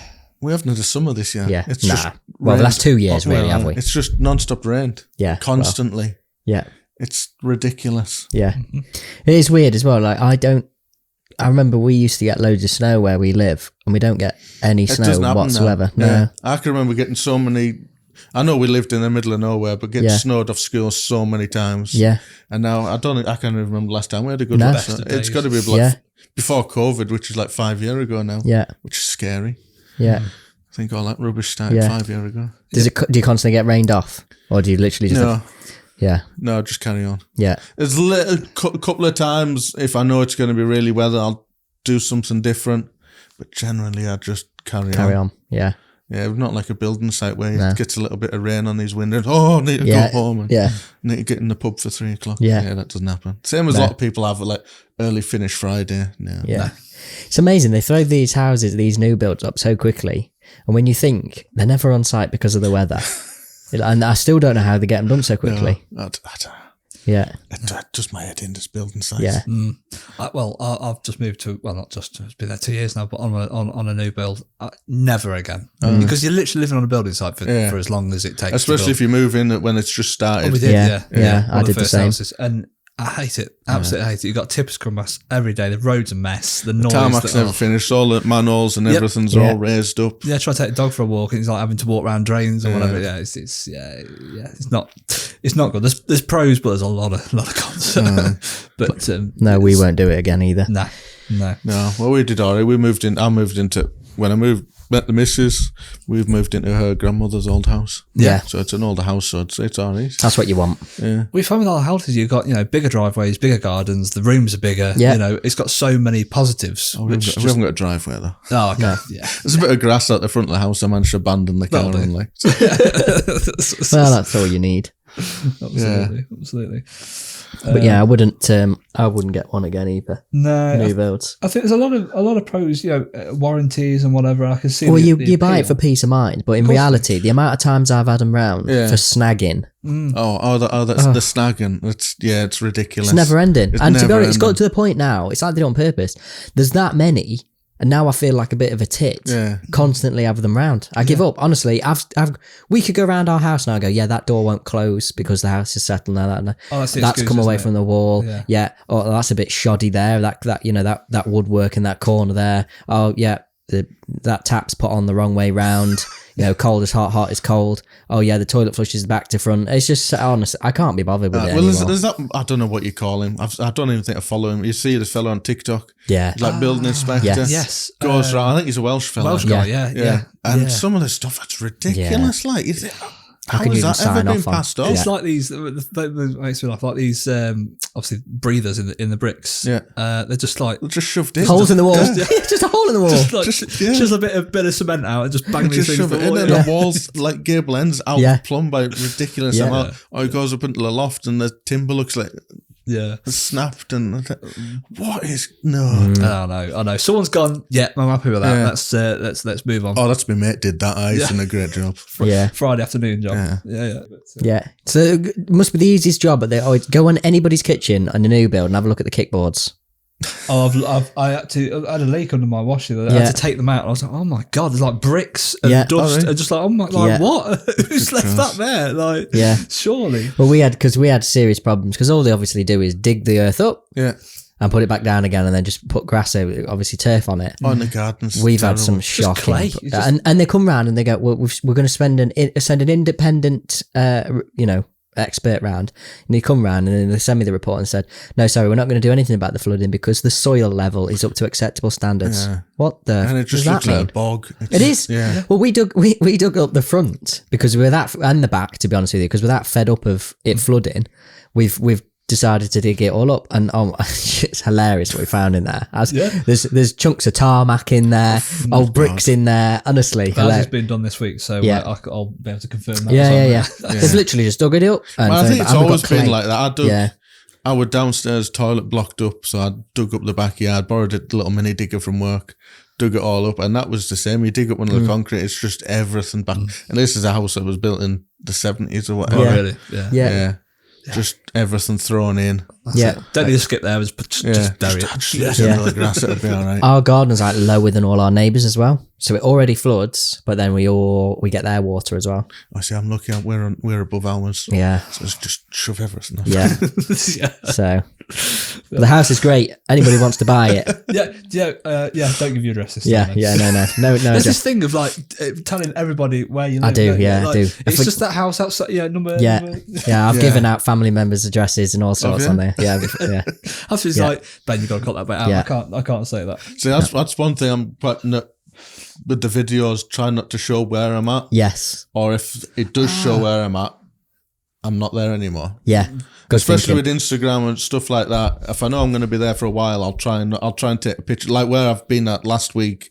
We haven't had a summer this year. Yeah. It's just well, the last 2 years, really, have we? It's just non-stop rain. Yeah. Constantly. Well, yeah. It's ridiculous. Yeah. It is weird as well. Like, I remember we used to get loads of snow where we live, and we don't get any snow whatsoever. No. Yeah. I can remember getting so many. I know we lived in the middle of nowhere, but getting snowed off school so many times. Yeah. And now I can't even remember the last time we had a good one. It's got to be before COVID, which is like 5 years ago now. Yeah. Which is scary. Yeah. I think all that rubbish started 5 years ago. Do you constantly get rained off? Or do you literally just... No, just carry on. Yeah. There's a couple of times, if I know it's going to be really weather, I'll do something different. But generally, I just carry on. Yeah. Yeah, not like a building site where it gets a little bit of rain on these windows. Oh, I need to go home and need to get in the pub for 3 o'clock. Yeah, that doesn't happen. Same as a lot of people have like early finish Friday. No. Yeah. It's amazing. They throw these houses, these new builds up so quickly. And when you think they're never on site because of the weather, And I still don't know how they get them done so quickly. No, I don't know. Yeah. It does my head in, this building sites. Yeah. I've just moved to, well, not just, it's been there 2 years now, but on a new build. Never again. Because you're literally living on a building site for as long as it takes. Especially if you move in when it's just started. Oh, we did, Yeah, I did the same. Houses. And I hate it. Absolutely hate it. You've got tippers come us every day. The road's a mess. The noise. Tarmac's never finished. All the manholes and everything's all raised up. Yeah, try to take the dog for a walk and he's like having to walk around drains or whatever. Yeah, it's not good. There's pros, but there's a lot of cons. But no, we won't do it again either. No. Well, we did alright. I moved into, when I met the missus, we've moved into her grandmother's old house. Yeah. So it's an older house, so it's alright. That's what you want. Yeah. We find with our houses, you've got, bigger driveways, bigger gardens, the rooms are bigger. Yeah. It's got so many positives. We haven't got a driveway though. Oh, okay. No. Yeah. There's a bit of grass at the front of the house. I managed to abandon the car and like. Well, that's all you need. Absolutely. But I wouldn't get one again either. No. New builds. I think there's a lot of pros, warranties and whatever. I can see. Well, you buy it for peace of mind, but in reality, the amount of times I've had them round for snagging. That's the snagging. It's ridiculous. It's never ending. It's And to be honest, it's never got to the point now, it's like they do it on purpose. There's that many, and now I feel like a bit of a tit. Yeah. Constantly have them round. I give up. Honestly, we could go around our house now and go, yeah, that door won't close because the house is settled now. That's come away from the wall. Yeah. Oh, that's a bit shoddy there. That woodwork in that corner there. Oh yeah, that tap's put on the wrong way round. Cold is hot, hot is cold. Oh yeah, the toilet flushes back to front. It's just, honestly, I can't be bothered with it anymore. There's that, I don't know what you call him. I don't even think I follow him. You see this fellow on TikTok? Yeah. He's like building inspector. Yes. Goes around. I think he's a Welsh fellow. Welsh guy, yeah. And some of the stuff, that's ridiculous. Like, you think, how can you has that even ever sign been off on? passed off? It's like these, that makes me laugh, like these, obviously, breathers in the bricks. Yeah. They're just like... They're just shoved in. Holes in the wall. Just a hole in the wall. Just a bit of cement out and just bang these just things shove it in, and the walls, like gable ends, out plumb by a ridiculous amount. Or it goes up into the loft and the timber looks like... Yeah, snapped and what is no? I know. Someone's gone. Yeah, I'm happy with that. Yeah. Let's move on. Oh, that's my mate did that. He's done a great job. Friday afternoon job. Yeah. So it must be the easiest job. But they always go on anybody's kitchen on a new build and have a look at the kickboards. Oh, I had a leak under my washer. I had to take them out. And I was like, oh my god, there's like bricks and dust, and just like, oh my, what? Who's left that there? Like, surely. Well, we had serious problems because all they obviously do is dig the earth up, and put it back down again, and then just put grass over, obviously turf on it. Oh, in the gardens. We've had some shocking, clay. And they come round and they go, well, we're going to send an independent, expert round, and they come round and then they send me the report and said, no, sorry, we're not going to do anything about the flooding because the soil level is up to acceptable standards. What the and it just looks like a bog. It is. Well, we dug up the front because we're that, and the back, to be honest with you, because we're that fed up of it flooding. We've decided to dig it all up, and it's hilarious what we found in there. There's chunks of tarmac in there, old bricks in there. Honestly, that has been done this week, so I'll be able to confirm that. Yeah. They've literally just dug it up. And I think it's always been like that. Our downstairs toilet blocked up, so I dug up the backyard, borrowed a little mini digger from work, dug it all up, and that was the same. You dig up one of the concrete, it's just everything back. And this is a house that was built in the 70s or whatever. Oh, really? Yeah. Just everything thrown in. Don't need to skip there. Just bury it. Just under the grass, it'll be all right. Our garden's like lower than all our neighbours as well, so it already floods. But then we get their water as well. I see. I'm lucky. We're above ours. So it's just shove everything off. Yeah. So the house is great. Anybody wants to buy it? Don't give your addresses. No. There's this thing of like telling everybody where you live. I do. I do. It's just that house outside. Number. I've given out family members' addresses and all sorts on there. After it's like, Ben, you got to cut that bit out. I can't say that. See, that's one thing I'm putting with the videos. Try not to show where I'm at. Yes. Or if it does show where I'm at, I'm not there anymore. Yeah. Especially with Instagram and stuff like that. If I know I'm going to be there for a while, I'll try and take a picture. Like where I've been at last week.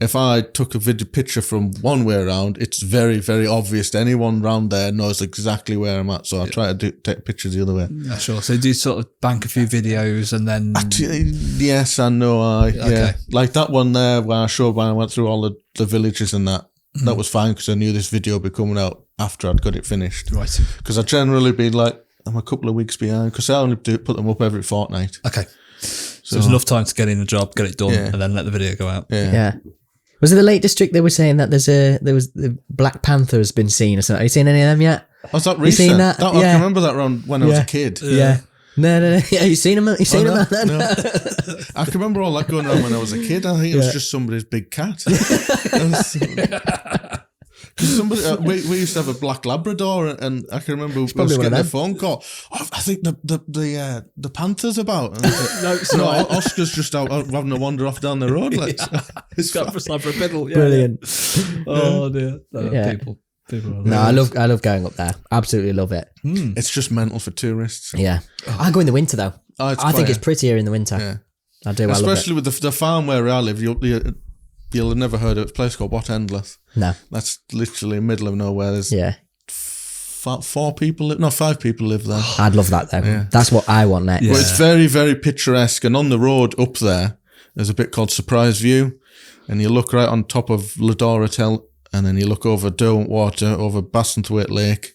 If I took a picture from one way around, it's very, very obvious to anyone around there knows exactly where I'm at. So I try to take pictures the other way. Yeah, sure. So do you sort of bank a few videos and then... Yes, I know. Okay. Like that one there where I showed when I went through all the villages and that. that was fine because I knew this video would be coming out after I'd got it finished. Right. Because I generally be like, I'm a couple of weeks behind because I only put them up every fortnight. Okay. So there's enough time to get in a job, get it done, and then let the video go out. Yeah. Was it the Lake District they were saying that there was the Black Panther has been seen or something? Have you seen any of them yet? Was that recent? seen that? I can remember that around when I was a kid. Yeah. No. Yeah, you seen them? You seen them? No. I can remember all that going on when I was a kid. I think it was just somebody's big cat. Because somebody, we used to have a black Labrador, and I can remember I was getting a phone call. Oh, I think the Panther's about. And no, Oscar's just out having a wander off down the road. Like, It's got for a fiddle. Yeah, Brilliant. Oh dear. People. No, I love going up there. Absolutely love it. It's just mental for tourists. Yeah. I go in the winter though. I think it's prettier in the winter. Yeah. I do. Especially with the farm where I live. You'll have never heard of a place called What Endless. No. That's literally in the middle of nowhere. There's 5 people live there. I'd love that though. Yeah. That's what I want next. Yeah. Well, it's very, very picturesque. And on the road up there, there's a bit called Surprise View. And you look right on top of Ladora Tell, and then you look over Derwent Water, over Bassenthwaite Lake,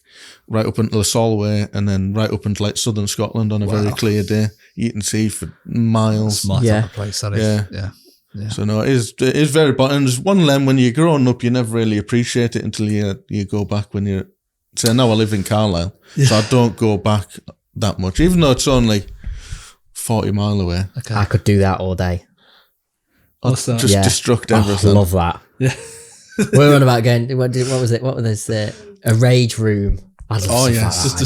right up into the Solway, and then right up into like southern Scotland on a very clear day. You can see for miles. Smart type of place, that is. Yeah. So no, it is very important. And there's one lem when you're growing up, you never really appreciate it until you go back when you're. So now I live in Carlisle, so I don't go back that much, even though it's only 40 mile away. Okay. I could do that all day. What's that? Just destruct everything. I love that. Yeah. We're on about going. What was it? What was this? A rage room. I'd love Just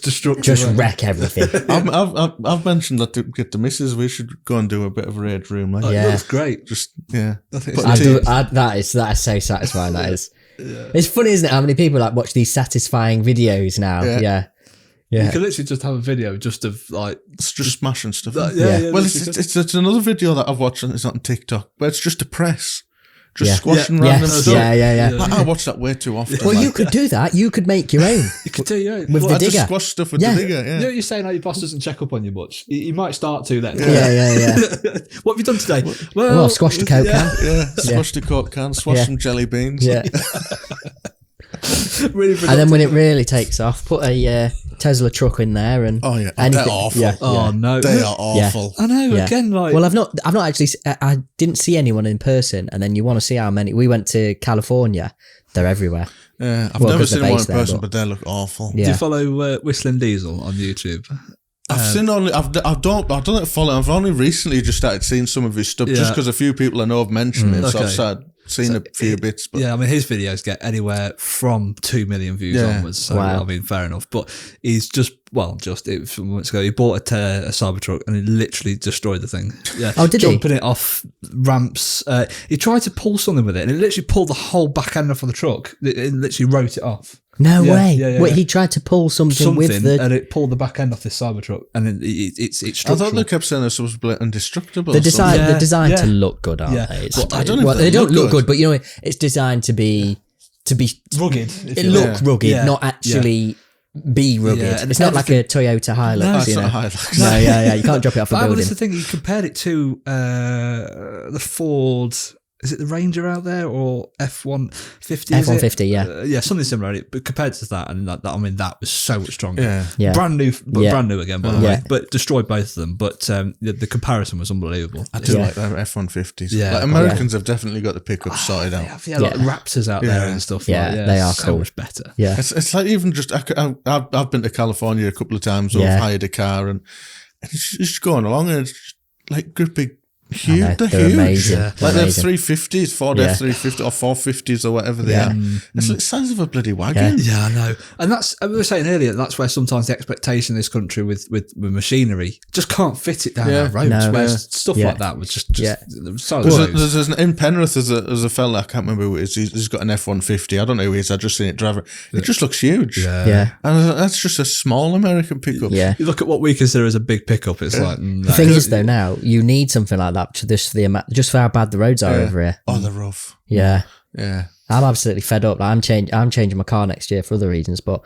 destructive. Just wreck everything. I've mentioned that to get the missus. We should go and do a bit of a raid room. Like. Yeah, that's great. Just I think that is so satisfying. That is. It's funny, isn't it? How many people like watch these satisfying videos now? Yeah. You can literally just have a video just of like just smashing stuff. Well, it's another video that I've watched. And it's not on TikTok, but it's just a press. Just squashing random stuff. Yeah. I watch that way too often. Well, you could do that. You could make your own. You could do, yeah. With the I digger. just squash stuff with the digger, You know what you're saying, how your boss doesn't check up on you much? You might start to then. Yeah. What have you done today? Well, squashed a Coke can. Yeah, squashed a Coke can, squashed some jelly beans. Yeah. Really and then when it really takes off, put a Tesla truck in there and they're awful. Yeah. Oh no, they are awful. I know. Again, like, well, I've not actually. I didn't see anyone in person, and then you want to see how many. We went to California. They're everywhere. Yeah, I've never seen one in person, but they look awful. Yeah. Do you follow Whistling Diesel on YouTube? I've seen only. I don't follow. I've only recently just started seeing some of his stuff, just because a few people I know have mentioned it. So I've started seeing a few bits. But. Yeah, I mean, his videos get anywhere from 2 million views onwards. So I mean, fair enough. But he's just from months ago, he bought a Cybertruck and he literally destroyed the thing. Yeah. Oh, did Jumping it off ramps. He tried to pull something with it and it literally pulled the whole back end off of the truck. It literally wrote it off. No way. Yeah, Wait, he tried to pull something with the... and it pulled the back end off this Cybertruck, and it's structural. I thought they kept saying this was indestructible. They're designed to look good, aren't they? I don't know. They don't look good, but you know, it's designed to be rugged. It look rugged, not actually be rugged. Yeah, it's not like a Toyota Hilux. It's not a Hilux. No, yeah, you can't drop it off a building. But that's the thing. He compared it to the Ford. Is it the Ranger out there or F-150? F-150, yeah, something similar. But compared to that, and that was so much stronger. Yeah. Brand new again, by the way. But destroyed both of them. But the comparison was unbelievable. I do like their F-150s. Yeah, like Americans have definitely got the pickups sorted out. Like Raptors out there and stuff. Yeah, they are so cool. much better. Yeah, it's like even just I've been to California a couple of times. I've hired a car and it's just going along and it's just like big. Huge, they're huge. Amazing. Like they're 350s, Ford F350 or 450s or whatever they are. It's like the size of a bloody wagon. Yeah, I know. And that's, we were saying earlier, that's where sometimes the expectation in this country with machinery just can't fit it down our roads. Where stuff like that was just so there's in Penrith there's a fella, I can't remember who it is, he's got an F-150. I don't know who he is, I've just seen it driving. It just looks huge. Yeah. And that's just a small American pickup. Yeah. You look at what we consider as a big pickup, it's like... The thing is though, now, you need something like that just for how bad the roads are over here. Oh, they're rough. Yeah. Yeah. I'm absolutely fed up. I'm changing my car next year for other reasons, but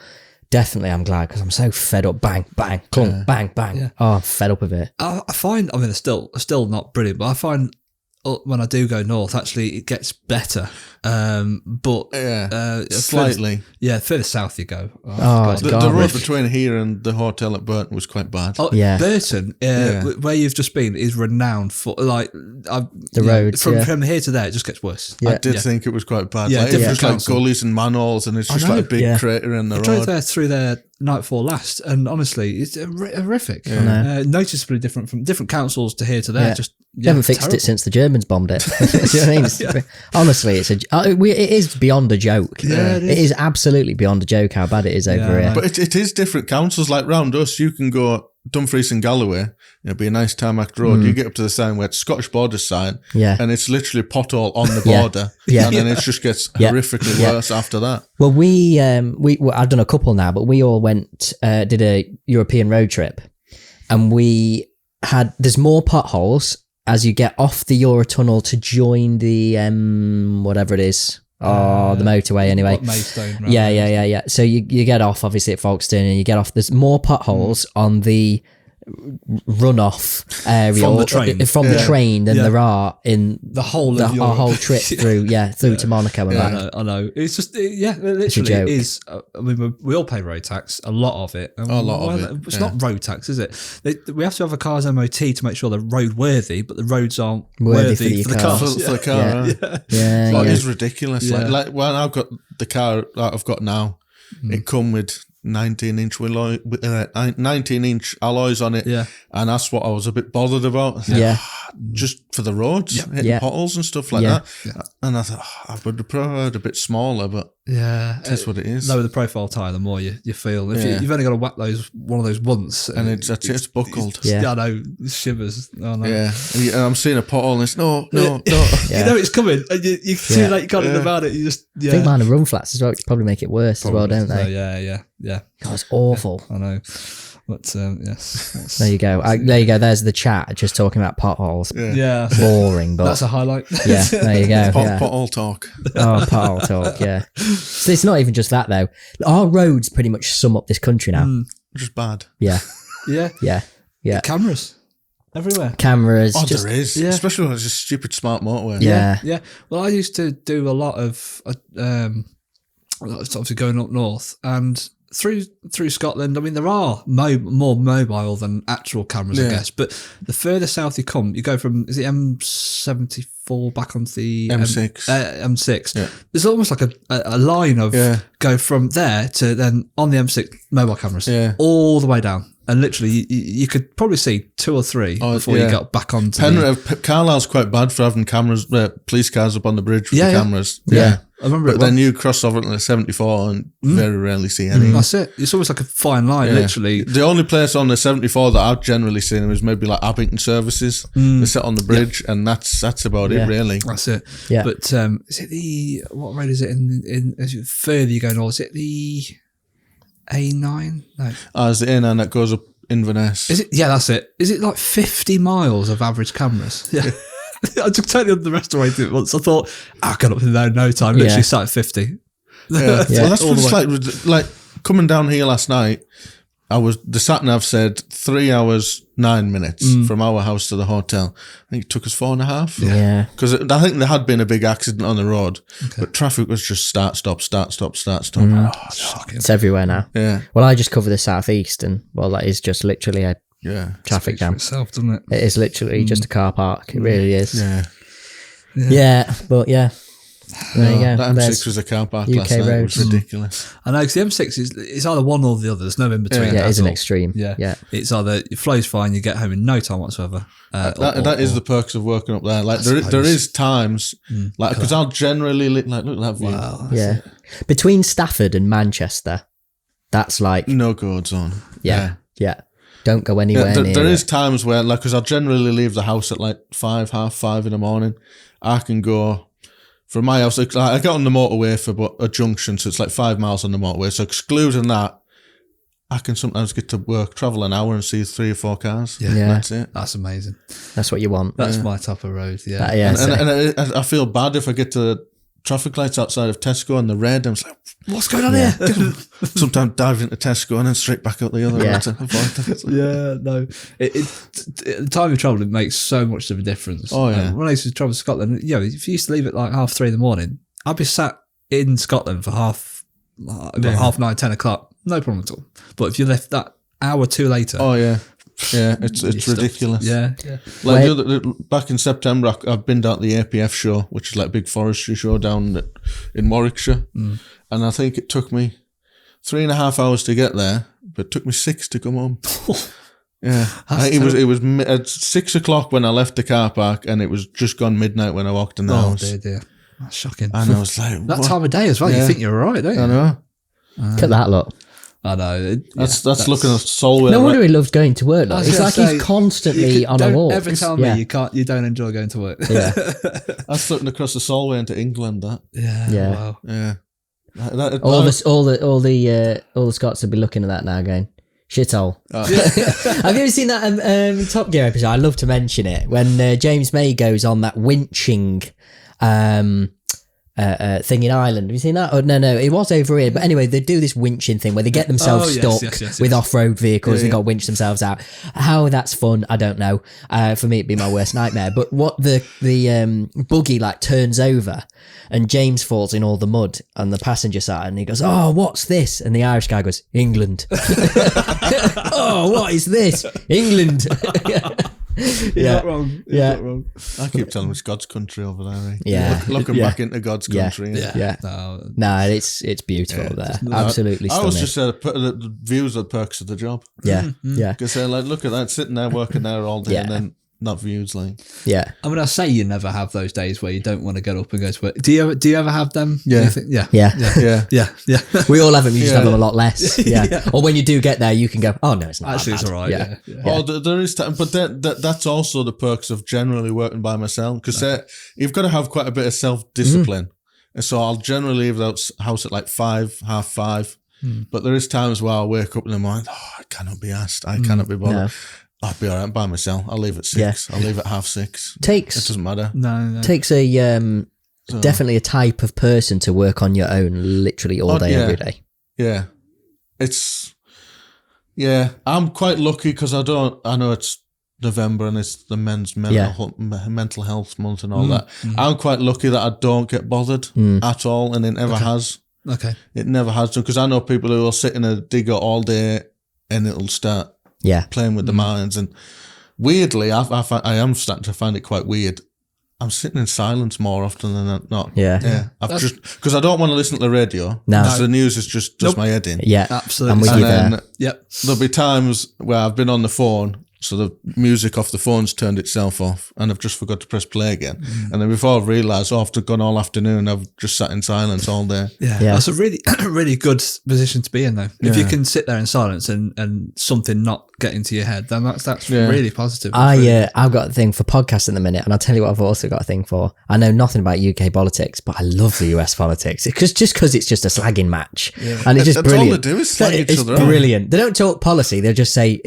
definitely I'm glad because I'm so fed up. Bang, bang, clunk, bang, bang. Yeah. Oh, I'm fed up of it. I find, it's still not brilliant, but I find when I do go north, actually it gets better. But slightly. Further south you go. It's The garbage. road between here and the hotel at Burton was quite bad. Oh, Yeah. Burton, where you've just been, is renowned for the roads, from here to there. It just gets worse. Yeah. I did think it was quite bad. Yeah, Like, it different was like council. gullies and manholes, and it's just like a big crater in the I drove road. there through there night before last, and honestly, it's horrific. Noticeably different from different councils to here to there. Yeah. Just They haven't fixed it since the Germans bombed it. Do you know what I mean? Honestly, it is beyond a joke. Yeah, it is absolutely beyond a joke how bad it is over here. But it is different councils. Like round us, you can go Dumfries and Galloway. It'll be a nice tarmac road. You get up to the sign where it's Scottish border sign, and it's literally pothole on the border, and then it just gets horrifically worse after that. Well, I've done a couple now, but we all went did a European road trip, and there's more potholes as you get off the Eurotunnel to join the whatever it is. The motorway anyway. Maidstone, right? Yeah. So you get off obviously at Folkestone, and you get off. There's more potholes on the runoff area from the train than there are in the whole of our whole trip through to Monaco and back. I know. It's just literally it is. I mean, we all pay road tax, a lot of it. A lot of it. It's not road tax, is it? We have to have a car's MOT to make sure they're roadworthy, but the roads aren't worthy for the cars. For the car, it is ridiculous. Like when I've got the car that I've got now, it come with 19-inch 19-inch alloys on it, and that's what I was a bit bothered about. Just for the roads, hitting potholes and stuff like that. And I thought I would have preferred a bit smaller, but that's what it is. Lower the profile tyre, the more you feel. If you've only got to whack one of those once, and it's buckled. I know, it shivers. Oh, no. And I'm seeing a pothole, and it's no. You know it's coming, and you too late. You can't do about it. You just I think mine are run flats as well, which probably make it worse as well, don't they? Yeah. God, it's awful. I know. But yes. There you go. There's the chat just talking about potholes. Yeah. Boring, but that's a highlight. Yeah, there you go. Pothole talk. Oh, pothole talk, yeah. So it's not even just that though. Our roads pretty much sum up this country now. Just bad. Yeah. The cameras. Everywhere. Cameras. There is. Yeah. Especially when it's a stupid smart motorway. Yeah. Well, I used to do a lot of obviously going up north and through Scotland. I mean, there are more mobile than actual cameras, I guess. But the further south you come, you go from M74 back onto the M6. M6. Yeah. There's almost like a line of go from there to then on the M6 mobile cameras all the way down. And literally, you could probably see 2 or 3 before you got back onto Carlisle's quite bad for having cameras, police cars up on the bridge with the cameras. Yeah. I remember but then you cross over to the 74 and very rarely see any. That's it. It's almost like a fine line, literally. The only place on the 74 that I've generally seen is maybe like Abington Services. They sit on the bridge, and that's about it, really. That's it. Yeah. But is it what road is it in as you further you go north? Is it the A9? No. It's the A9 that goes up Inverness. Is it? Yeah, that's it. Is it like 50 miles of average cameras? Yeah. I just totally underestimated it once. I thought, I got up in there in no time. Literally sat at 50. Well, that's what it's like coming down here last night. The sat nav said 3 hours 9 minutes from our house to the hotel. I think it took us 4.5. Yeah, because I think there had been a big accident on the road, but traffic was just start stop. It's everywhere now. Yeah. Well, I just cover the southeast, and that is just literally a traffic jam. Itself, doesn't it? It is literally just a car park. It really is. Yeah. But there you go. That M6 was a car park last night. It was ridiculous. I know, because the M6 it's either one or the other. There's no in between. Yeah, it is an extreme. Yeah. It's either it flows fine, you get home in no time whatsoever. That is the perks of working up there. Like there is times, like because I'll generally look at that view. Wow. Yeah. Between Stafford and Manchester, that's like no go zone. Yeah. Don't go anywhere near there is times where, like, because I generally leave the house at like 5:30 in the morning. I can go from my house. Like, I get on the motorway for a junction, so it's like 5 miles on the motorway. So excluding that, I can sometimes get to work, travel an hour, and see 3 or 4 cars. Yeah. That's it. That's amazing. That's what you want. That's my type of road. Yeah. And I feel bad if I get to traffic lights outside of Tesco and they're red. I was like, what's going on here? sometimes dive into Tesco and then straight back out the other way to avoid that. Yeah, no. The time of travel, it makes so much of a difference. Oh, yeah. When I used to travel to Scotland, if you used to leave at like 3:30 in the morning, I'd be sat in Scotland for half 9, 10 o'clock. No problem at all. But if you left that hour too later. Oh, yeah. Yeah, it's ridiculous. Yeah. Like back in September, I've been down to the APF show, which is like a big forestry show down in Warwickshire. And I think it took me 3.5 hours to get there, but it took me 6 to come home. Yeah. It was at 6 o'clock when I left the car park, and it was just gone midnight when I walked in the house. Dear. That's shocking. And I was like, that time of day as well, you think you're right, don't you? I know. Look at that, look. I know. That's looking at Solway. No wonder he loves going to work. Like. It's like he's constantly on a walk. Don't ever tell me you don't enjoy going to work. Yeah. That's looking across the Solway into England. That. Yeah. Wow. Yeah. All the Scots will be looking at that now, going shithole. Have you ever seen that Top Gear episode? I love to mention it when James May goes on that winching. Thing in Ireland. Have you seen that? Oh, no, it was over here. But anyway, they do this winching thing where they get themselves stuck with off-road vehicles. They got to winch themselves out. How that's fun, I don't know. For me, it'd be my worst nightmare. But what the buggy like turns over and James falls in all the mud on the passenger side and he goes, oh, what's this? And the Irish guy goes, England. Oh, what is this? England. You're not wrong. You're not wrong. I keep telling him it's God's country over there. Yeah. Looking back into God's country. Yeah. No, it's beautiful there. Absolutely stunning. I was just the views of the perks of the job. Yeah. Yeah. Because they're like, look at that, sitting there working there all day and then not views like. Yeah. I mean, I say you never have those days where you don't want to get up and go to work. Do you ever have them? Yeah. Yeah. We all have them. You just have them a lot less. Yeah. Or when you do get there, you can go, oh no, it's not. Actually, it's all right. Yeah. Oh, there is time, but that's also the perks of generally working by myself because you've got to have quite a bit of self-discipline. And so I'll generally leave the house at like 5, half 5. But there is times where I'll wake up in the morning, I cannot be asked. I cannot be bothered. No. I'll be all right by myself. I'll leave at 6. I'll leave at half 6. It doesn't matter. No. Takes a definitely a type of person to work on your own literally all day, every day. Yeah. I'm quite lucky because I know it's November and it's the men's mental health month and all that. I'm quite lucky that I don't get bothered at all, and it never has. Okay. It never has done because I know people who will sit in a digger all day and it'll start playing with the minds. And weirdly, I am starting to find it quite weird. I'm sitting in silence more often than not. Yeah. I've just because I don't want to listen to the radio. No, the news is just my head in. Yeah, absolutely. I'm with you there. There'll be times where I've been on the phone. So the music off the phone's turned itself off and I've just forgot to press play again. And then before I've realised, I've gone all afternoon, I've just sat in silence all day. Yeah. That's a really, really good position to be in though. If you can sit there in silence and something not get into your head, then that's really positive. I've got a thing for podcasts in the minute, and I'll tell you what I've also got a thing for. I know nothing about UK politics, but I love the US politics because it's just a slagging match. And it's just brilliant. All they do is slag each other. It's brilliant. They don't talk policy, they'll just say,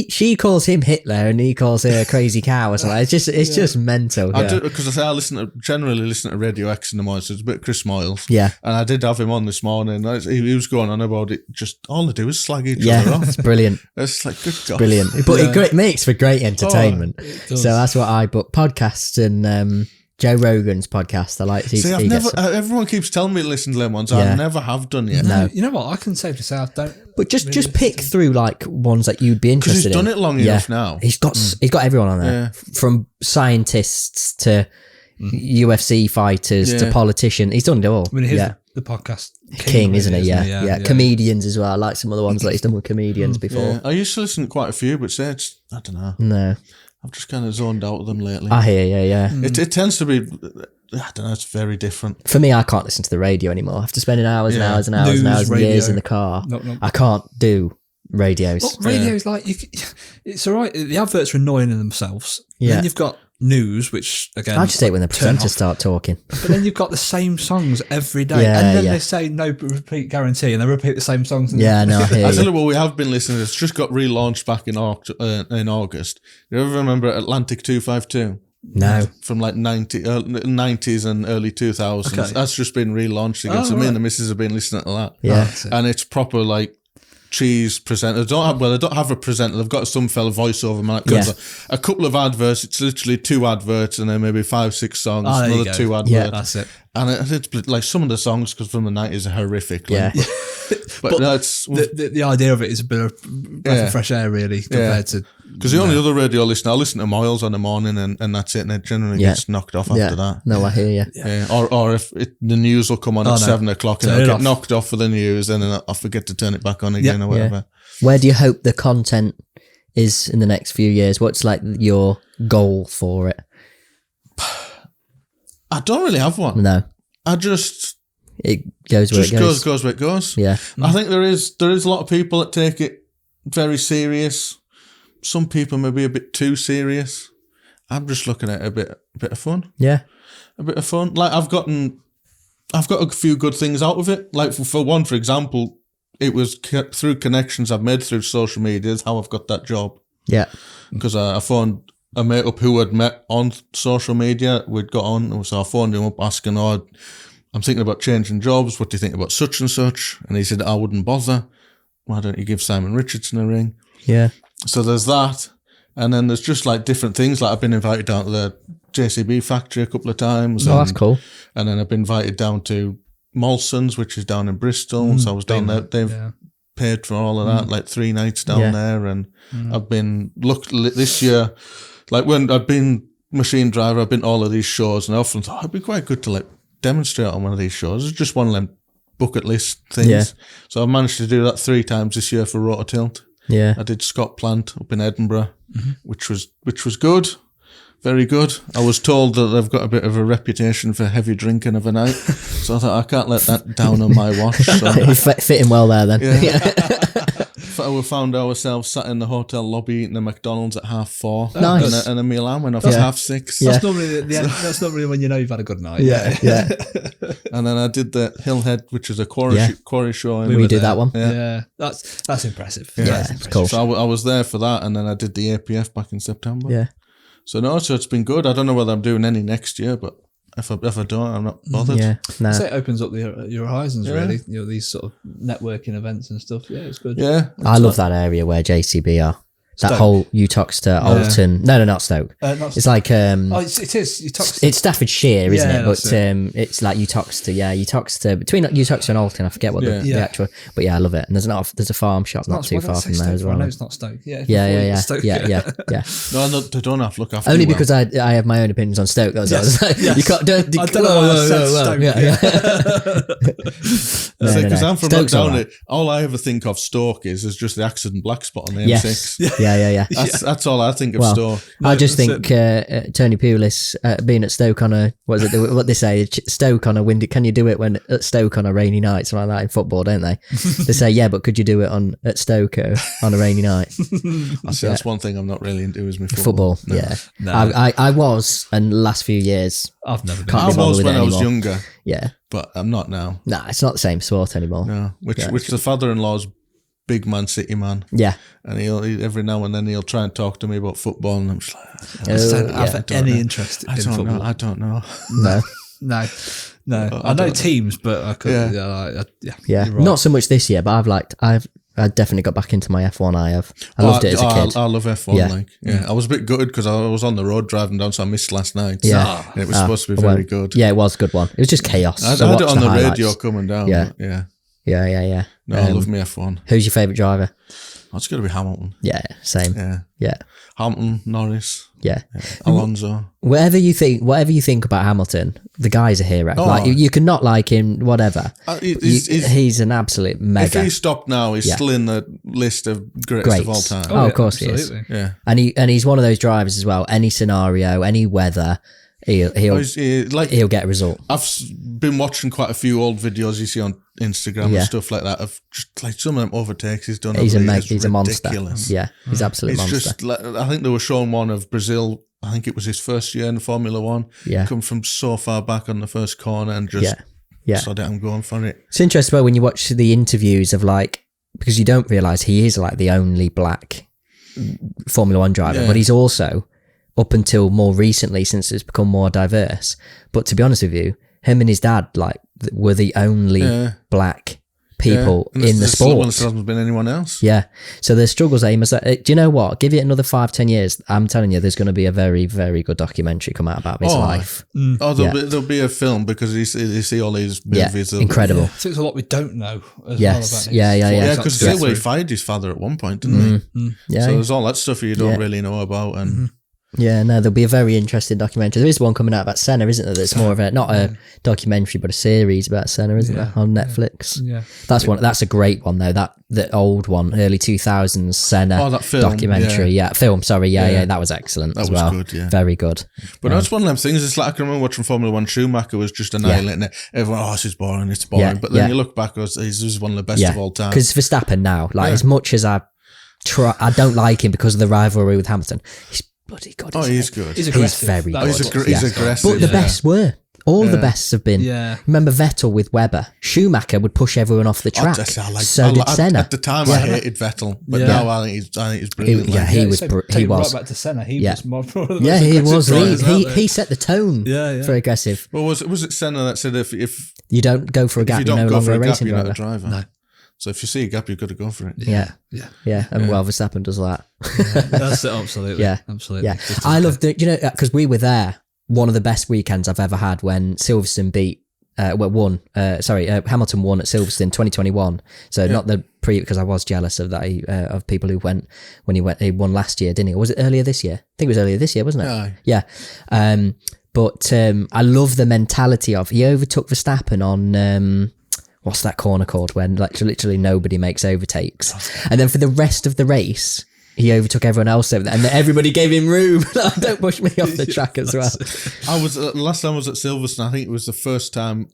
she calls him Hitler and he calls her a crazy cow or something. It's just mental. I do, because I generally listen to Radio X in the morning, so it's a bit Chris Miles. Yeah. And I did have him on this morning. He was going on about it. Just all they do is slag each other off. It's brilliant. It's like, good God. Brilliant. But it makes for great entertainment. So that's what I book. Podcasts and Joe Rogan's podcast. I like to see. Everyone keeps telling me to listen to them ones. I never have done yet. No. You know what? I can safely say I don't. But just pick through like ones that you'd be interested in. Because he's done it long enough now. He's got everyone on there, from scientists to UFC fighters to politicians. He's done it all. I mean, he's the podcast king, isn't he? Yeah. Comedians as well. I like some of the ones that he's done with comedians before. Yeah. I used to listen to quite a few, but I don't know. No. I've just kind of zoned out of them lately. I hear, yeah. It tends to be, I don't know, it's very different. For me, I can't listen to the radio anymore. After spending hours and hours and hours and hours and years in the car, I can't do radios. Well, radio's like, it's all right. The adverts are annoying in themselves. Then you've got news, which again, I just hate when the presenters start talking. But then you've got the same songs every day, and then they say no repeat guarantee, and they repeat the same songs. I tell you what, we have been listening. It's just got relaunched back in August. You ever remember Atlantic 252? No. From like 90s and early 2000s. Okay. That's just been relaunched again. Oh, so me right. and the missus have been listening to that. Yeah. And it's proper like cheese presenter. They don't have a presenter. They've got some fella voiceover man. Yeah. A couple of adverts. It's literally 2 adverts and then maybe 5-6 songs. Oh, there you another go. 2 adverts. Yeah. That's it. And it's like some of the songs, because from the 90s, are horrific. Like, Yeah. but that's The idea of it is a bit of breath of fresh air, really, compared to. because the only other radio listener, I listen to Miles on the morning, and that's it. And it generally gets knocked off after that. No, I hear you. Yeah. Or if the news will come on at 7 o'clock and Turn it'll it get off. knocked off for the news, and then I forget to turn it back on again or whatever. Where do you hope the content is in the next few years? What's like your goal for it? I don't really have one. No, I just it goes where it goes. goes where it goes. Yeah. I think there is a lot of people that take it very serious. Some people maybe a bit too serious. I'm just looking at it a bit of fun. Yeah. A bit of fun. Like I've got a few good things out of it. Like for example, it was through connections I've made through social media is how I've got that job. Yeah. Because I phoned a mate up who had met on social media. We'd got on, so I phoned him up asking, "Oh, I'm thinking about changing jobs. What do you think about such and such?" And he said, "I wouldn't bother. Why don't you give Simon Richardson a ring?" Yeah. So there's that. And then there's just like different things. Like I've been invited down to the JCB factory a couple of times. Oh, that's cool. And then I've been invited down to Molson's, which is down in Bristol. So I was down there. They've paid for all of that, like 3 nights down there. And I've been, this year, like when I've been machine driver, I've been to all of these shows, and I often thought it'd be quite good to like demonstrate on one of these shows. It's just one of them bucket list things. Yeah. So I managed to do that 3 times this year for Rototilt. Yeah. I did Scott Plant up in Edinburgh, which was good, very good. I was told that they've got a bit of a reputation for heavy drinking of a night, so I thought I can't let that down on my watch. So You're fitting well there then. we found ourselves sat in the hotel lobby eating a McDonald's at 4:30, Nice. and a Milan went off at 6:30. That's normally that's normally when you know you've had a good night. Yeah. Yeah. And then I did the Hillhead, which is a quarry show. We were did there. that one. Yeah, that's impressive. Yeah, That's it's cool. So I was there for that, and then I did the APF back in September. Yeah. So it's been good. I don't know whether I'm doing any next year, but if I don't, I'm not bothered. Yeah. No. So it opens up your horizons, really. You know, these sort of networking events and stuff. Yeah, it's good. Yeah. I love that area where JCB are. That Stoke. whole Utoxeter, Alton. No, not Stoke. Not It's like it is. You talk. it's Staffordshire, isn't Yeah, it? But that's it. it's like Utoxeter. Yeah, Utoxeter, between Utoxeter and Alton. I forget what the actual. But yeah, I love it. And there's a farm shop not too far from there as well. I know it's not Stoke. Yeah. Yeah. Stoke, Yeah. No, they don't have to look after Only you well. because I have my own opinions on Stoke. That's all. You can't. I don't know why I said Stoke. Because I'm from Stoke's all down right. it. All I ever think of Stoke is just the accident black spot on the Yes. M6. Yeah. That's all I think of Well, Stoke. I just that's think Tony Pulis being at Stoke on a what they say Stoke on a windy. Can you do it when at Stoke on a rainy night? Something like that in football, don't they? They say yeah, but could you do it at Stoke on a rainy night? That's one thing I'm not really into is my football. Football, yeah. No. I was, and the last few years, I've never been. Can't I be bothered was with when it I was anymore. younger, Yeah, but I'm not now. nah, it's not the same sport anymore. No, which the father-in-law's big Man City man, Yeah, and he every now and then he'll try and talk to me about football, and I'm just like, I just don't have I don't any know. interest in I don't football. know. I don't know. no, No. I know teams, but I couldn't. yeah, you're right. not so much this year, but I've definitely got back into my F1. I loved it as a kid. I love F1. Yeah. I was a bit gutted because I was on the road driving down, so I missed last night. Yeah. And it was supposed to be well, very good. Yeah, it was a good one. It was just chaos. I So had it watch on the highlights. radio coming down. Yeah. but yeah. Yeah. No, I love me F1. Who's your favourite driver? Oh, it's got to be Hamilton. Yeah, same. Yeah. Hamilton, Norris, Yeah. Alonso. Whatever you think about Hamilton, the guy's a hero. Oh. Like you can not like him, whatever. He's He's an absolute if mega. he stopped now, he's still in the list of greatest of all time. Oh, of course he is. absolutely. Yeah. And he's one of those drivers as well. Any scenario, any weather, he'll get a result. I've been watching quite a few old videos you see on Instagram and stuff like that of just like some of them overtakes he's done. He's It's a monster. ridiculous. Yeah, he's an absolute It's monster. just like, I think they were showing one of Brazil. I think it was his first year in Formula One. Yeah. Come from so far back on the first corner and just Yeah. sod it, I'm going for it. It's interesting when you watch the interviews of because you don't realise he is like the only black Formula One driver, but he's also up until more recently, since it's become more diverse. But to be honest with you, him and his dad were the only black people in the sport. There hasn't been anyone else. Yeah. So the struggles aim is do you know what? Give it another 5-10 years. I'm telling you, there's going to be a very, very good documentary come out about his life. There'll be a film, because you see all these movies. Incredible. I think there's a lot we don't know as yes. well about Yeah. Because he fired his father at one point, didn't he? Yeah. So there's all that stuff you don't really know about. And yeah, no, there'll be a very interesting documentary. There is one coming out about Senna, isn't there? That's more of not a documentary, but a series about Senna, isn't there, on Netflix? Yeah. That's a great one though. The old one, early 2000s Senna that film, documentary. Film. Sorry, that was excellent. That was good. Yeah, very good. But that's one of them things. It's like, I can remember watching Formula One. Schumacher was just annihilating it. Everyone, this is boring. It's boring. Yeah, but then you look back, he's one of the best of all time. Because Verstappen now, as much as I don't like him because of the rivalry with Hamilton, he's bloody good. He's good. He's aggressive. He's very good. He's aggressive. But the best were. All the bests have been. Yeah. Remember Vettel with Webber? Schumacher would push everyone off the track. So did Senna. At the time, I hated Vettel, but now I think he's brilliant. He was. He was. Right back to Senna. He was more. Yeah, he was. He set the tone for aggressive. Well, was it Senna that said if you don't go for a gap, you're no longer a racing driver. You're not a driver. No. So if you see a gap, you've got to go for it. Yeah. And Verstappen does that. That's it, absolutely. Absolutely. Yeah. I loved it, because we were there. One of the best weekends I've ever had when Silverstone Hamilton won at Silverstone 2021. So not the because I was jealous of that, of people who went when he won last year, didn't he? Or was it earlier this year? I think it was earlier this year, wasn't it? Yeah. But I love the mentality of, he overtook Verstappen on, what's that corner called when literally nobody makes overtakes. And then for the rest of the race, he overtook everyone else over there, and everybody gave him room. Don't push me off the track as well. I was last time I was at Silverstone. I think it was the first time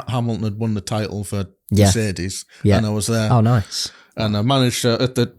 Hamilton had won the title for Mercedes, and I was there. Oh, nice! And I managed to,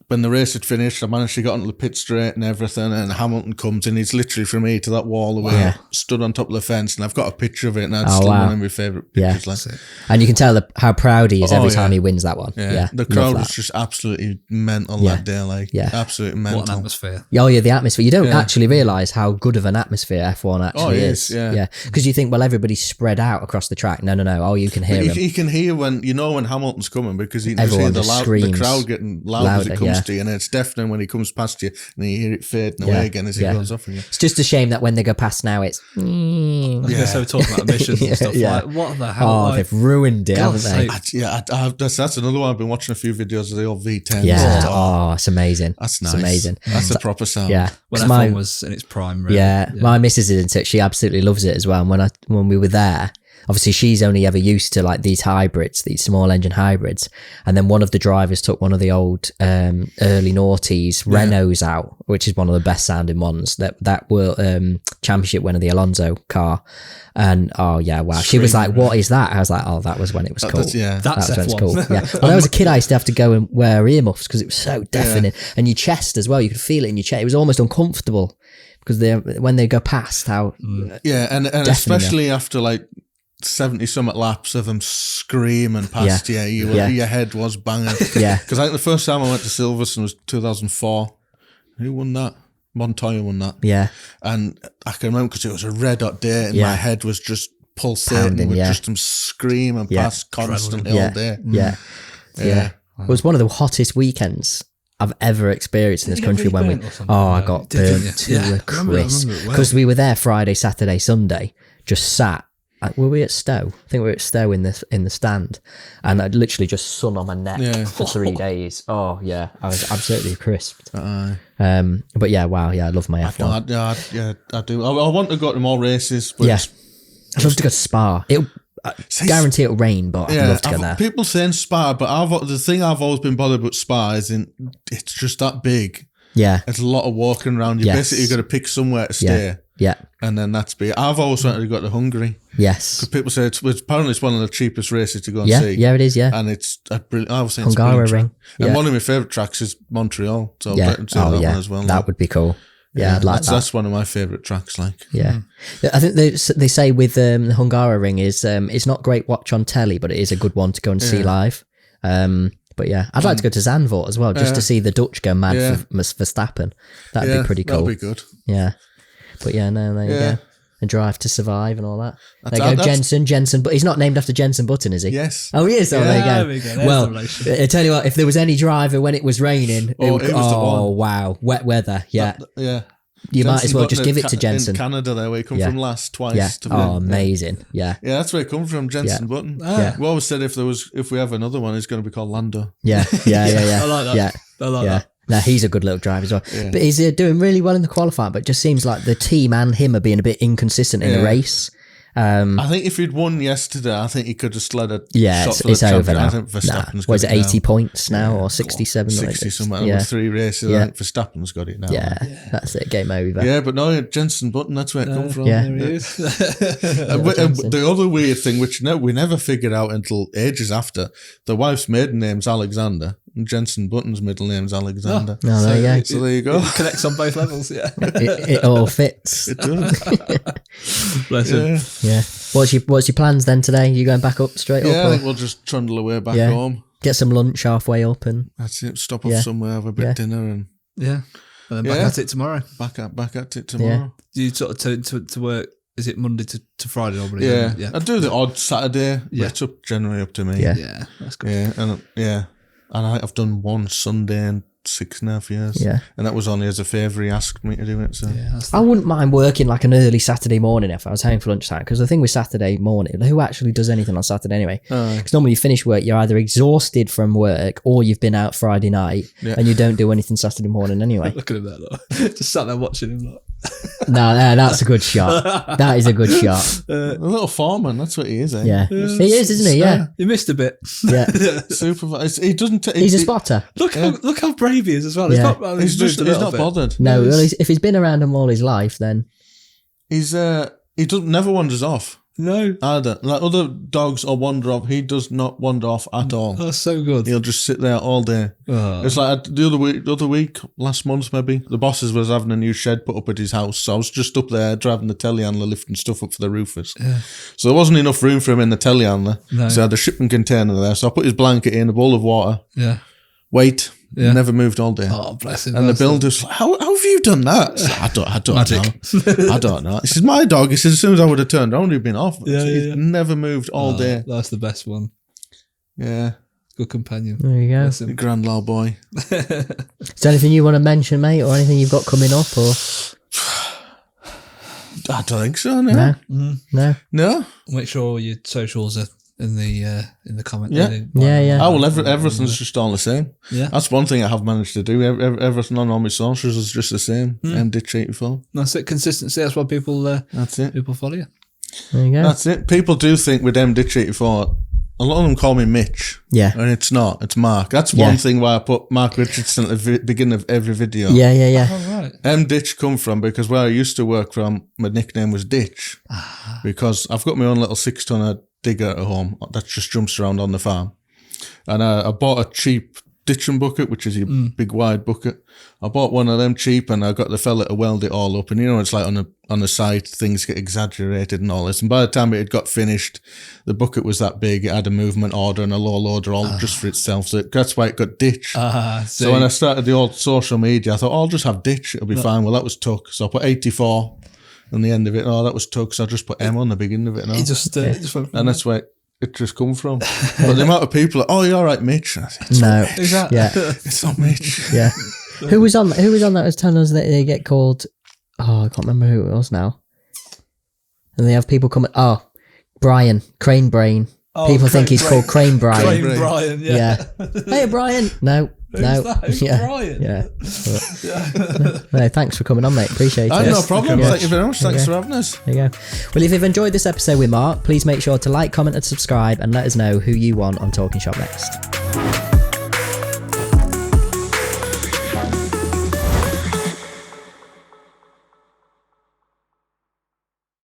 when the race had finished, I managed to get onto the pit straight and everything, and Hamilton comes in. He's literally from me to that wall away, stood on top of the fence, and I've got a picture of it, and it's still one of my favourite pictures. And you can tell how proud he is every time he wins that one. The crowd was just absolutely mental that day, absolutely mental. What an atmosphere. Oh yeah, the atmosphere. You don't actually realise how good of an atmosphere F1 actually is. Yeah. Because you think, well, everybody's spread out across the track. No. Oh, you can hear him. You can hear when Hamilton's coming, because you can hear the crowd getting louder as it comes to you, and it's deafening when he comes past you, and you hear it fading away again as he goes off again. It's just a shame that when they go past now, it's so we're talking about emissions and stuff. Like, what the hell? Oh, they've ruined it, haven't they? That's another one. I've been watching a few videos of the old V10s. Yeah, it's amazing. That's nice. It's amazing. That's a proper sound. Yeah, when F1 was in its prime. Really. Yeah, my missus is into it. She absolutely loves it as well. And when we were there, obviously she's only ever used to these hybrids, these small engine hybrids. And then one of the drivers took one of the old early noughties Renaults out, which is one of the best sounding ones. That World Championship winner, the Alonso car. And she was like, "What is that?" I was like, "Oh, that was when it was cool." That's when it's F1. cool. Yeah. When I was a kid, I used to have to go and wear earmuffs because it was so deafening, and your chest as well. You could feel it in your chest. It was almost uncomfortable because when they go past how and especially after 70-something laps of them screaming past you, your head was banging. Because I think the first time I went to Silverstone was 2004. Who won that? Montoya won that. Yeah. And I can remember because it was a red hot day and my head was just pulsating with just them screaming past constantly all day. It was one of the hottest weekends I've ever experienced in this country when I got burnt to a crisp. Because we were there Friday, Saturday, Sunday, just sat. Were we at Stowe? I think we were at Stowe in the stand, and I'd literally just sun on my neck for 3 days. Oh yeah, I was absolutely crisped. But I love my F1. I do. I want to go to more races. But I'd love to go to Spa. Guarantee it'll rain, but I'd love to go there. People saying Spa, but the thing I've always been bothered about Spa is it's just that big. Yeah, it's a lot of walking around. You basically got to pick somewhere to stay. Yeah. And then that's big. I've always wanted to go to Hungary. Yes. Because people say apparently it's one of the cheapest races to go and see. Yeah, it is, yeah. And it's a brilliant, I was saying Hungaroring. And one of my favourite tracks is Montreal. So I'll see that one as well. That would be cool. Yeah, I'd like that. That's one of my favourite tracks, Yeah. I think they say with the Hungaroring is it's not great watch on telly, but it is a good one to go and see live. But yeah, I'd like to go to Zandvoort as well, just to see the Dutch go mad for Verstappen. That'd be pretty cool. That'd be good. Yeah. But yeah, no, there you go. A drive to survive and all that. There you go, Jenson, but he's not named after Jenson Button, is he? Yes. Oh, he is. Oh, there you go. Well, I tell you what, if there was any driver when it was raining, it was the one. Wow, wet weather. Yeah. You Jenson might as well just give it to Jensen. In Canada, there, where he come from last twice. Yeah. Amazing. Yeah. Yeah, that's where he come from, Jenson Button. We always said if we have another one, it's going to be called Lando. Yeah. I like that. Yeah. I like that. No, he's a good little driver as well. Yeah. But he's doing really well in the qualifying, but it just seems like the team and him are being a bit inconsistent in the race. I think if he'd won yesterday, I think he could have slid a shot for it's the over now. I think Verstappen's got was it 80 now. points now or 67? 60 something. Yeah. 3 races, I think Verstappen's got it now. Yeah, that's it. Game over. Yeah, but no, Jenson Button, that's where it comes from. Yeah. There he is. The other weird thing, which we never figured out until ages after, the wife's maiden name's Alexander. And Jenson Button's middle name's Alexander. Oh, there you go. So there you go. It connects on both levels, yeah. It all fits. It does. Bless him. Yeah. What's your plans then today? You going back up straight up? Yeah, I think we'll just trundle away back home. Get some lunch halfway up and... That's it. Stop off somewhere, have a bit of dinner and... Yeah. And then back at it tomorrow. Back at it tomorrow. Yeah. Do you sort of to work, is it Monday to Friday normally? Yeah. I do the odd Saturday. Yeah. It's generally up to me. Yeah. That's good. Yeah, and I've done one Sunday in 6.5 years. Yeah. And that was only as a favour he asked me to do it. So I wouldn't mind working like an early Saturday morning if I was home for lunchtime, because the thing with Saturday morning, who actually does anything on Saturday anyway? Because normally you finish work, you're either exhausted from work or you've been out Friday night and you don't do anything Saturday morning anyway. Look at him there, look. Just sat there watching him. Look. No, that's a good shot. That is a good shot. A little foreman, that's what he is, eh? Yeah. He is, isn't he? Yeah. You missed a bit. Yeah. Supervisor. He doesn't. He's a spotter. Look how brave he is as well. Yeah. He's not bothered. No, well, if he's been around him all his life, then he never wanders off. No. Either. Like other dogs will wander off, he does not wander off at all. That's so good. He'll just sit there all day. Oh. It's like the other week, last month maybe, the bosses was having a new shed put up at his house. So I was just up there driving the telehandler, lifting stuff up for the roofers. Yeah. So there wasn't enough room for him in the telehandler. No. So I had a shipping container there. So I put his blanket in, a bowl of water. Yeah. Wait. Yeah. Never moved all day. Oh, bless him. And the builder's like, how have you done that? I don't know. I don't know. This is my dog. He says, as soon as I would have turned around, he'd been off. He's never moved all day. That's the best one. Yeah. Good companion. There you go. Grand law boy. Is there anything you want to mention, mate, or anything you've got coming up? Or I don't think so, no. No? Make sure your socials are in the comment. Yeah. Oh, well, everything's just all the same. Yeah. That's one thing I have managed to do. Everything on all my socials is just the same. Mditch84. That's it. Consistency. That's why people. That's it. People follow you. There you go. That's it. People do think with Mditch84, a lot of them call me Mitch. Yeah. And it's not. It's Mark. That's one thing why I put Mark Richardson at the beginning of every video. Yeah. Oh, right. Mditch come from because where I used to work from, my nickname was Ditch. Because I've got my own little 6-tonner digger at home that just jumps around on the farm. And I bought a cheap ditching bucket, which is a big wide bucket. I bought one of them cheap and I got the fella to weld it all up. And it's like on the site, things get exaggerated and all this. And by the time it had got finished, the bucket was that big. It had a movement order and a low loader all just for itself. So that's why it got ditch. So when I started the old social media, I thought, I'll just have ditch. It'll be fine. Well, that was tuck. So I put 84 on the end of it. Oh, that was tuck. So I just put M on the beginning of it. He just went and that's where it just come from. But the amount of people are, you're all right, Mitch. I said, Is that? Yeah. It's not Mitch. Yeah. Who was on that was telling us that they get called, I can't remember who it was now. And they have people coming, Brian, Crane Brain. People think he's called Crane Brian. Crane Brian, yeah. Hey, Brian. No. Who's Brian? Yeah. No, thanks for coming on, mate. Appreciate it. No problem. Thank you very much. Thanks for having us. There you go. Well, if you've enjoyed this episode with Mark, please make sure to like, comment and subscribe and let us know who you want on Talkin Shop next.